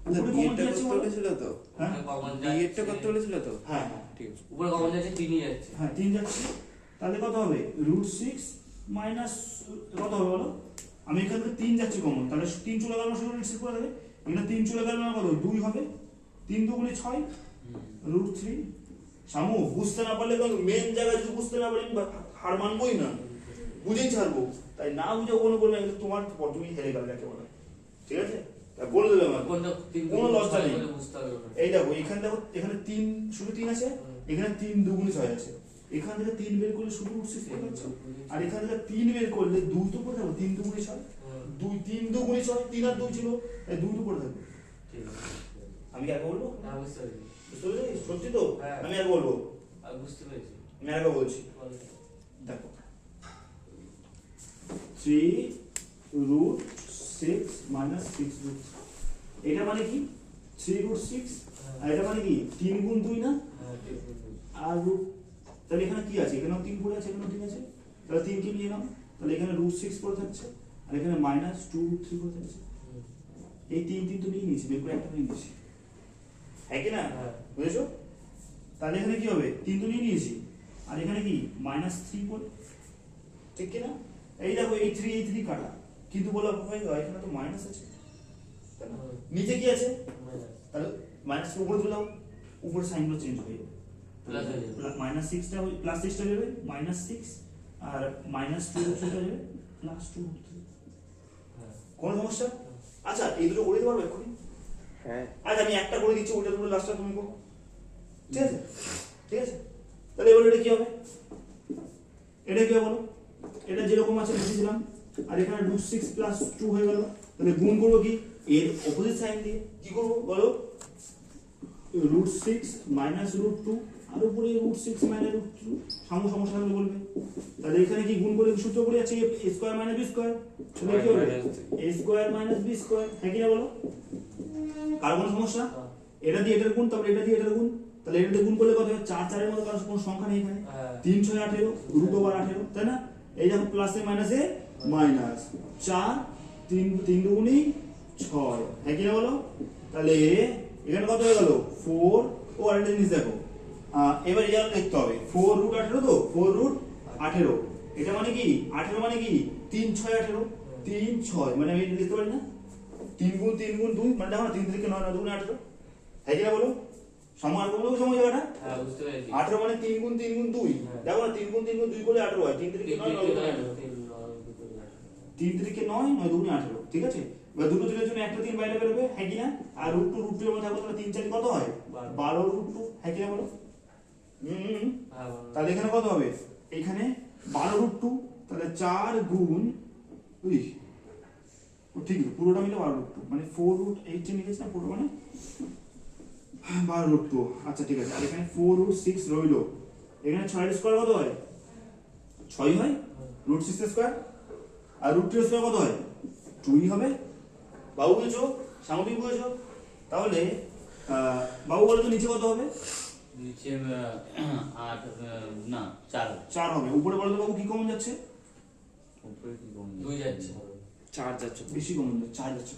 উপরে কমন বিয়েটা কি আছে করতে বলো? বলেছিল তো, হ্যাঁ কমন বিয়েটা করতে বলেছিল তো, হ্যাঁ হ্যাঁ ঠিক আছে উপরে কমন যাচ্ছে 3ই যাচ্ছে, হ্যাঁ 3 যাচ্ছে, তাহলে কত হবে, √6 মাইনাস কত হবে বলো, আমি এখান থেকে 3 যাচ্ছে কমন, তাহলে 3 চলে গেল শুধু রিসিভ করে দেবে, এখানে 3 চলে গেল না কত, 2 হবে, 3 দুগুণে 6, √3, সামু বুঝতে না পারলে তো মেন জায়গায় যদি বুঝতে না পারি হার মানবই না, বুঝেই ছাড়বো, তাই না বুঝে কোনো বলবে এটা তোমার তুমি হেরে গেলে যাকে বলে, ঠিক আছে, তাই বলে দেবে আমার কোনটা 3 কোনো লজ্জা নেই, বুঝতে হবে ওটা। এই দেখো এখানে দেখো এখানে 3 শুধু 3 আছে, এখানে 3 দুগুণে 6 আছে, এখান থেকে 3 বের করলে শুধু √6 পড়ে যাচ্ছে, আর এখান থেকে 3 বের করলে 2 তো পড়ে যাবে, 3 দুগুণে 6, 3 দুগুণে 6, 3 আর 2 ছিল, তাই 2 তো পড়ে থাকবে, ঠিক আছে, আমি আগে বলবো, হ্যাঁ বুঝতে পেরেছি, বুঝতে পেরেছিস? সত্যি তো, হ্যাঁ। আমি আগে বলবো, আমি বুঝতে পেরেছি, আমি আগে বলছি, বলো। দেখো 3√6 মাইনাস 6√3, এটা মানে কি 3√6, আর এটা মানে কি 3 গুণ 2 না, হ্যাঁ ঠিক আছে, আর রুট, তাহলে এখানে কি আছে, এখানেও 3 পড়ে আছে, এখানেও 3 আছে, তাহলে 3 কে নিয়ে নাও, তাহলে এখানে √6 পড়ে থাকছে, আর এখানে -2√3 পড়ে থাকছে, এই 3 তো নিয়ে নিয়েছি, বের করে একটা নিয়ে নিয়েছি, হ্যাঁ কি না, হ্যাঁ। বুঝেছো? তাহলে এখানে কি হবে, 3 তো নিয়ে নিয়েছি, আর এখানে কি -3 পড়ে, ঠিক কি না, এই দেখো এই 3 কাটা, কিন্তু বলা হয় এখানে তো মাইনাস আছে, তাই না? নিচে কি আছে, তাহলে মাইনাস উপরে তুলে দাও, উপরে সাইনগুলো চেঞ্জ হয়ে যাবে, প্লাস হয়ে যাবে, -6টা +6টা যাবে -6, আর -2 যাবে +2, হ্যাঁ কোন সমস্যা, আচ্ছা এই দুটো করে দিতে পারবে এক্ষুনি, হ্যাঁ আচ্ছা আমি একটা করে দিচ্ছি, ওইটা তুমি লাস্টটা তুমি করো, ঠিক আছে, ঠিক আছে, তাহলে এবার এটা কি হবে, এটা কি হবে বলো, এটা যেরকম আছে লিখে দিলাম, আর এখানে √6 + 2 হয়ে গেল, তাহলে গুণ করবো কি এর অপোজিট সাইন দিয়ে, কি করবো বলো, √6 - √2 আর উপরে রুট 6 মাইনাস রুট 2 সমস্যা থাকলে বলবে। তাহলে এখানে কি গুণ করে সূত্র পড়ে যাচ্ছে a square minus b square, তাহলে কি হবে a square minus b square, হ্যাঁ কি না বলো? কার কোনো সমস্যা? এটা দিয়ে এটার গুণ, তারপরে এটা দিয়ে এটার গুণ, তাহলে এটা দিয়ে গুণ করলে কত হবে? 4 4 এর মধ্যে কোনো সংখ্যা নেই এখানে, 3 6 18 রুট ওভার 18, তাই না? এই দেখো প্লাসে মাইনাসে মাইনাস 4 3 3 দুগুণই 6, হ্যাঁ কি না বলো? তাহলে এখানে কত হয়ে গেল 4, ও আরেকটা জিনিস দেখো, এবার এটা লিখতে হবে 4 রুট 18, তো 4 রুট 18, এটা মানে কি 18 মানে কি 3 6 18, 3 6 মানে আমি এটা লিখতে পারি না 3 গুণ 2, মানে দেখো না 3 থেকে 9 9 দুগুণে 18, হ্যাঁ কি না বলো? সময় আর কোনো সময় জায়গাটা হ্যাঁ বুঝতে পেরেছি 18 মানে 3 গুণ 2, দেখো না 3 গুণ 2 করলে 18 হয়, 3 থেকে 9 9 দুগুণে 18, 3 থেকে 9 9 দুগুণে 18, ঠিক আছে? এবার দুটো দিনের জন্য একটা 3 বাইরে বেরোবে, হ্যাঁ কি না? আর রুট 2 এর মধ্যে থাকবে, তাহলে 3 4 কত হয় 12 রুট 2, হ্যাঁ কি না বলো? তাহলে এখানে কত হবে? এখানে 12 রুট 2, তাহলে 4 গুণ উই ঠিক আছে পুরোটা মিলে 12 রুট 2, মানে 4 রুট 18 লিখেছি না পুরো, মানে 12 রুট 2, আচ্ছা ঠিক আছে। আর এখানে 4 রুট 6 রইলো, এখানে 6 এর স্কয়ার কত হয় 6 হয়, রুট 6 এর স্কয়ার, আর রুট 2 এর স্কয়ার কত হয় 2 হবে। বাবু বুঝেছো? সামগ্রিক বুঝেছো? তাহলে বাবু বলো তো নিচে কত হবে? নিচে 8 না 4 4 হবে। উপরে বলো তো বাবু কি কমন যাচ্ছে? উপরে কি কম 2 যাচ্ছে 4 যাচ্ছে বেশি কমন যাচ্ছে, 4 যাচ্ছে।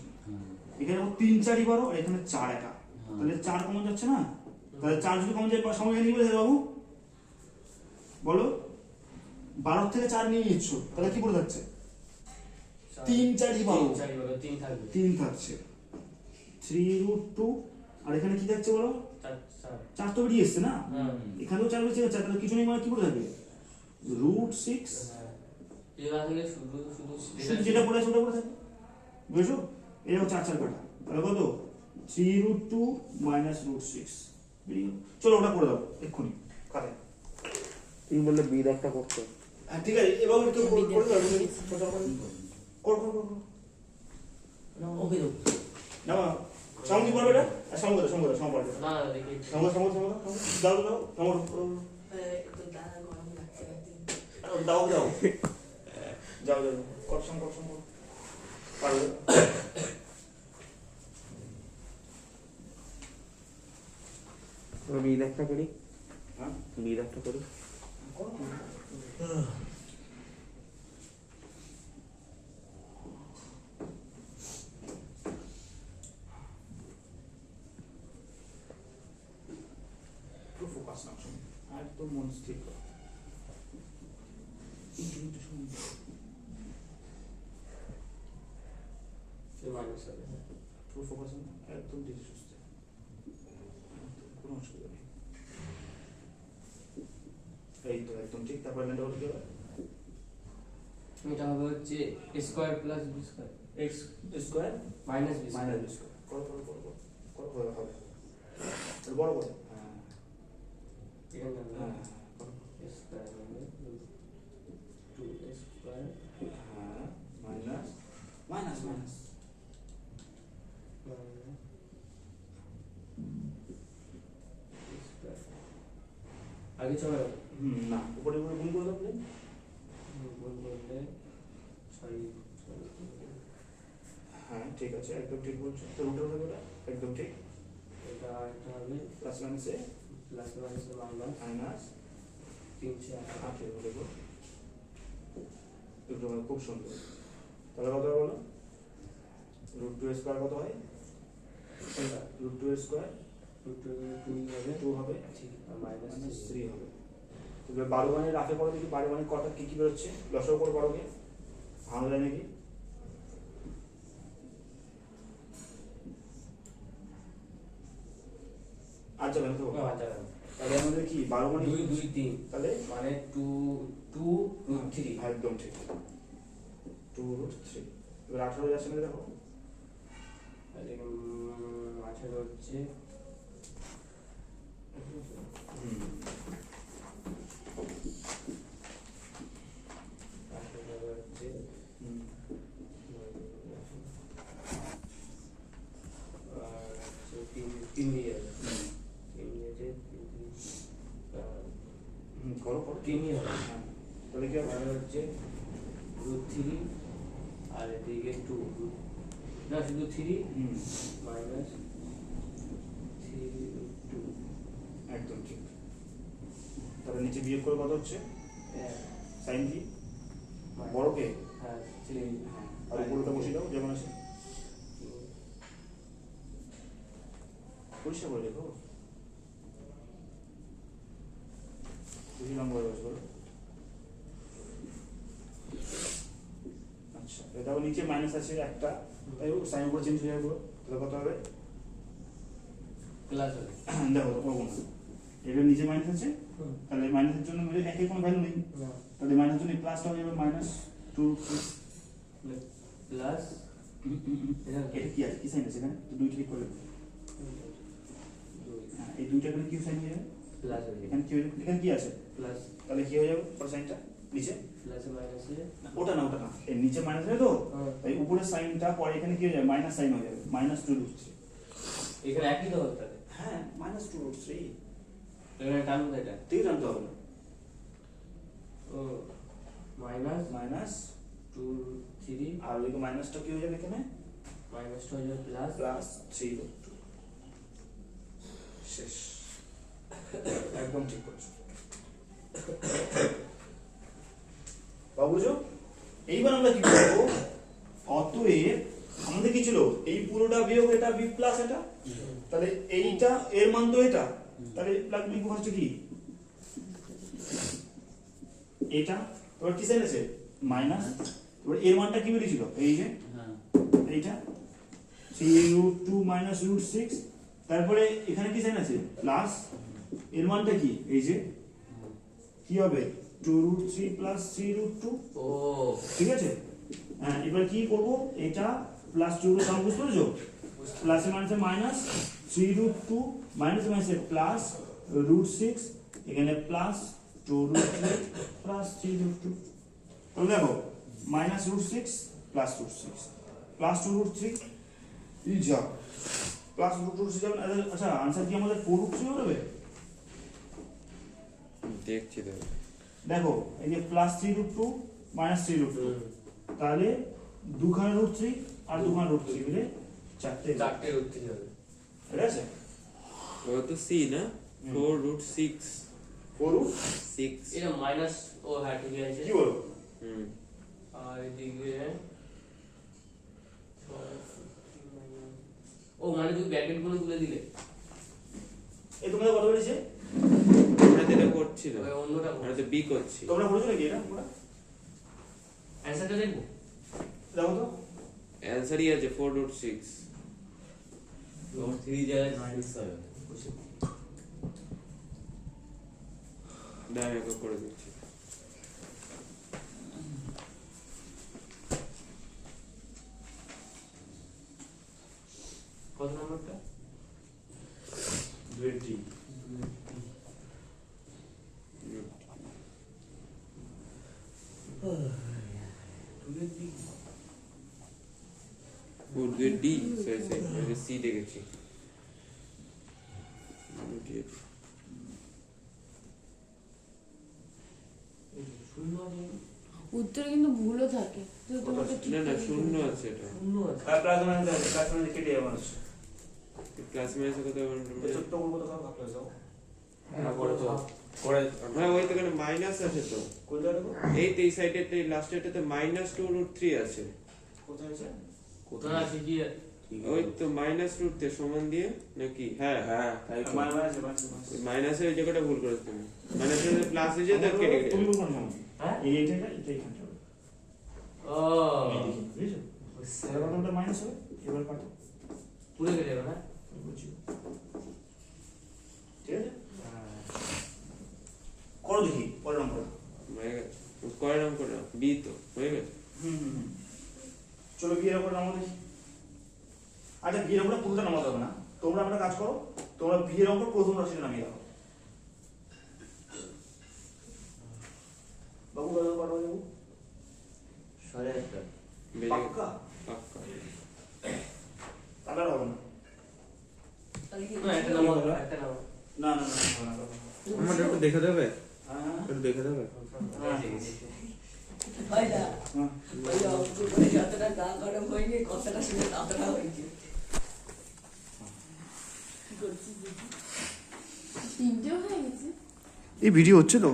এখানে 3 4ই 12, আর এখানে 4 একা, তাহলে 4 কমন যাচ্ছে না? তাহলে 4 যদি কমন যায় সময় নিয়ে বলে বাবু বলো, 12 থেকে 4 নিয়ে নিচ্ছ, তাহলে কি পড়ে যাচ্ছে 3 4ই 12, 3 থাকবে 3 থাকছে 3 রুট 2, আর এখানে কি থাকছে বলো 4 তো বেরিয়ে এসছে না, এখানেও 4 বেরিয়ে যাচ্ছে, তাহলে কিছু নেই মানে কি পড়ে থাকবে রুট 6, এটা আসলে শুধু শুধু যেটা পড়ে আছে ওটা পড়ে থাকে, বুঝছো? এরকম 4 4 কাটা, তাহলে কত 3 রুট 2 মাইনাস রুট 6 বেরিয়ে গেল। চলো ওটা করে দাও এক্ষুনি খাতায়। তুই বললে বি দাগটা করতে, হ্যাঁ ঠিক আছে, এবার কেউ করে দাও, করো করো করো ওকে তো না সঙ্গে পড়বে এটা, আর সঙ্গে দাও সঙ্গে পড়বে না দেখি সঙ্গে দাও দাও সঙ্গে তো দাদা গরম লাগছে দাও দাও যাও যাও কর সঙ্গে পারবে। বি দাগটা করি, হ্যাঁ বি দাগটা করি। পুরো ফোকাস নাও শুনুন, একদম মন স্থির করো। মাইনাস হবে পুরো ফোকাস নাও, একদম ধীরে সুস্থে, কোনো অসুবিধা নেই। এই তো একদম ঠিক। তারপরে মেনটা হলো কি হবে? এটা হবে হচ্ছে square plus b square x square minus b minus b square. করো করো করো করো করো করো হবে। তাহলে বড় করো। হ্যাঁ এখানে হ্যাঁ করো। স্কয়ার হবে 2 স্কয়ার হ্যাঁ মাইনাস মাইনাস মাইনাস আগে চলো না উপরে উপরে গুণ করে দাও প্লেন। গুণ করলে 6 হ্যাঁ ঠিক আছে একদম ঠিক বলছো। তো রুটে হবে ওটা একদম ঠিক। এটা একটা হবে প্লাস মাইনাসে প্লাস মাইনাস মাইনাস মাইনাস 3 8 দেখো দুটো খুব সুন্দর। তাহলে কত হয় বলো? রুট 2 স্কয়ার কত হয়? রুট 2 স্কয়ার 2 হবে 2 হবে মাইনাস মাইনাস 3 হবে। তাহলে 12 মানে রাফে করো দেখি 12 মানে কটা কি কি বেরোচ্ছে? লসাগু করে করো কি ভাঙা যায় নাকি? আচ্ছা ভালো তো তাহলে আমাদের কি 12 মানে 2 2 3 তাহলে মানে 2 2 রুট 3 একদম ঠিক 2 রুট 3। এবার 18 যাচ্ছে না দেখো। তাহলে 18 হচ্ছে হুম 18 হচ্ছে হুম আর 3 দিয়ে যাবে 3 দিয়ে 3 করো করো। তিনই হবে হ্যাঁ। তাহলে কি হবে? মানে হচ্ছে √3 আর এদিকে 2 না শুধু 3 হুম, মাইনাস 3√2 একদম ঠিক। তাহলে নিচে বিয়োগ করে কত হচ্ছে? সাইন কি? বড় কে? হ্যাঁ 3 হ্যাঁ। আর উপরটা বসিয়ে দাও যেমন আছে। পরিষ্কার করে দেখো। বেশি লম্বা হয়ে গেছে বলো। আচ্ছা, এটা নিচে মাইনাস আছে একটা, তাই সাইন উপরে চেঞ্জ হয়ে যাবে। তাহলে কত হবে? প্লাস হবে দেখো তো করবো না, এটা নিচে মাইনাস আছে, তাহলে মাইনাসের জন্য একের কোনো ভ্যালু নেই, না তাহলে মাইনাসের জন্য প্লাসটা হয়ে যাবে -2 প্লাস এটা কি আছে, কি সাইন আছে এখানে? তো দুই ক্লিক করে হ্যাঁ, এই দুইটা এখানে কি সাইন হয়ে যাবে? প্লাস হয়ে যাবে এখানে কি হয়ে যাবে? এখানে কি আছে? প্লাস তাহলে কি হয়ে যাবে পর সাইনটা নিচে? প্লাসে মাইনাসে ওটা না, ওটা না, এর নিচে মাইনাস আছে তো, হ্যাঁ। তাই উপরের সাইনটা পরে এখানে কি হয়ে যাবে? মাইনাস সাইন হয়ে যাবে, -2√3। এখানে একই তো হতে হবে হ্যাঁ, -2√3 এখানে টানবো এটা ঠিক জানতে হবে না। ও মাইনাস -2 2 3 আর ওই মাইনাসটা কি হয়ে যাবে এখানে? মাইনাসটা হয়ে যাবে প্লাস +3√2। শেষ। একদম ঠিক করেছো বাবুজো। এইবার আমরা কি করবো? অতএব আমাদের কি ছিল? এই পুরোটা বিয়োগ এটা বি প্লাস এটা, তাহলে এইটা এর মান তো এটা, তাহলে প্লাস বি হচ্ছে কি এটা। এবার কি সাইন আছে? মাইনাস। এবার এর মানটা কি বেরিয়েছিল? এই যে এইটা 3√2 -√6, তারপরে এখানে কি সাইন আছে? প্লাস। এর মানটা কি? এই যে কি হবে? 2√3 + 3√2। ও ঠিক আছে। হ্যাঁ, এবার কি করব? এটা প্লাস 2 এর সম বুঝতে পেরেছো? প্লাস এর মাইনাসে মাইনাস 3√2 মাইনাস মাইনাসে প্লাস √6, এখানে প্লাস 2√3 প্লাস 3√2। তাহলে দেখো -√6 প্লাস √6 প্লাস 2√3 এই যা প্লাস √6 যাবে। আচ্ছা, आंसर কি আমাদের 4√3 হবে? দেখছি তো। দেখো এই যে প্লাস 3√2 মাইনাস 3√2, তাহলে দুখানে √3 আর দুখানে √3 মিলে চারটে চারটে √3 হবে ঠিক আছে। ও তো সি না, 4√6 4√6 এটা মাইনাস ও হ্যাঁ ঠিক আছে কি বলো? হুম আর এদিকে ও মানে তুমি ব্র্যাকেট গুলো তুলে দিলে এই তোমরা কত বলেছে? আমরা যেটা করছি না, ওই অন্যটা আমরা তো বি করছি। তোমরা বলেছো নাকি এটা? তোমরা অ্যানসারটা দেখবো দেখো তো। অ্যানসারই আছে 4√6। 3 জায়গায় 6 হবে। দাঁড়া আমি করে দিচ্ছি। কত নম্বরটা? 20 উর্দু ডি সরি সরি সি দেখেছি। শূন্য আছে উত্তরে কিন্তু ভুলও থাকে তো তোমাকে ঠিক না না করে শূন্য দিতে হবে। আছে এটা। শূন্য আছে প্লাস মাইনাস আছে, প্লাস মাইনাস কেটে যাবে মানুষ। প্লাস মাইনাস কত ছোট্ট করবো তো সব ভাগ যাও। হ্যাঁ করে তো করে হ্যাঁ ওই তো এখানে মাইনাস আছে তো। কোথায় দেখো? এই তো এই সাইডেতে লাস্টেরটাতে -2√3 আছে। কোথায় আছে? কোথায় আছে কি ওই তো -√3 সমান দিয়ে নাকি? হ্যাঁ হ্যাঁ তাই তো। মাইনাস মাইনাসের ওই জায়গাটা ভুল করেছো তুমি। মাইনাসের প্লাস হয়ে যায় তো কেটে কেটে তুমি যাবে। কোন নাম? হ্যাঁ এই এইটা এখানটা হবে। ও এইদিকে, বুঝছো? এবার কতটা মাইনাস হবে? এবার কত? পুরো কেটে যাবে না বুঝছো? ঠিক আছে? করো দেখি, পরের নম্বর। হয়ে গেছে। কয় নাম করে বি তো হয়ে গেছে। চলো বিয়ের ওপর নামাও দেখি। আচ্ছা, বিয়ের ওপরে পুরোটা নামাতে হবে না, তোমরা একটা কাজ করো, তোমরা বিয়ের ওপর প্রথম রাশিটা নামিয়ে দাও। বাবু কত পারবো বাবু? 1.5 বেজে গেছে। পাক্কা? পাক্কা। তাহলে আর হবে না। তাহলে কি না একটা নাম্বার একটা নাম্বার না না না, হবে না, হবে না। আমাদের একটু দেখে দেবে? হ্যাঁ একটু দেখে দেবে? ভাই না ওই অঙ্ক করে যতটা গা গরম হয়নি কথাটা শুনে ততটা হয়েছে। তিনটেও হয়ে গেছে। এই ভিডিও হচ্ছে তো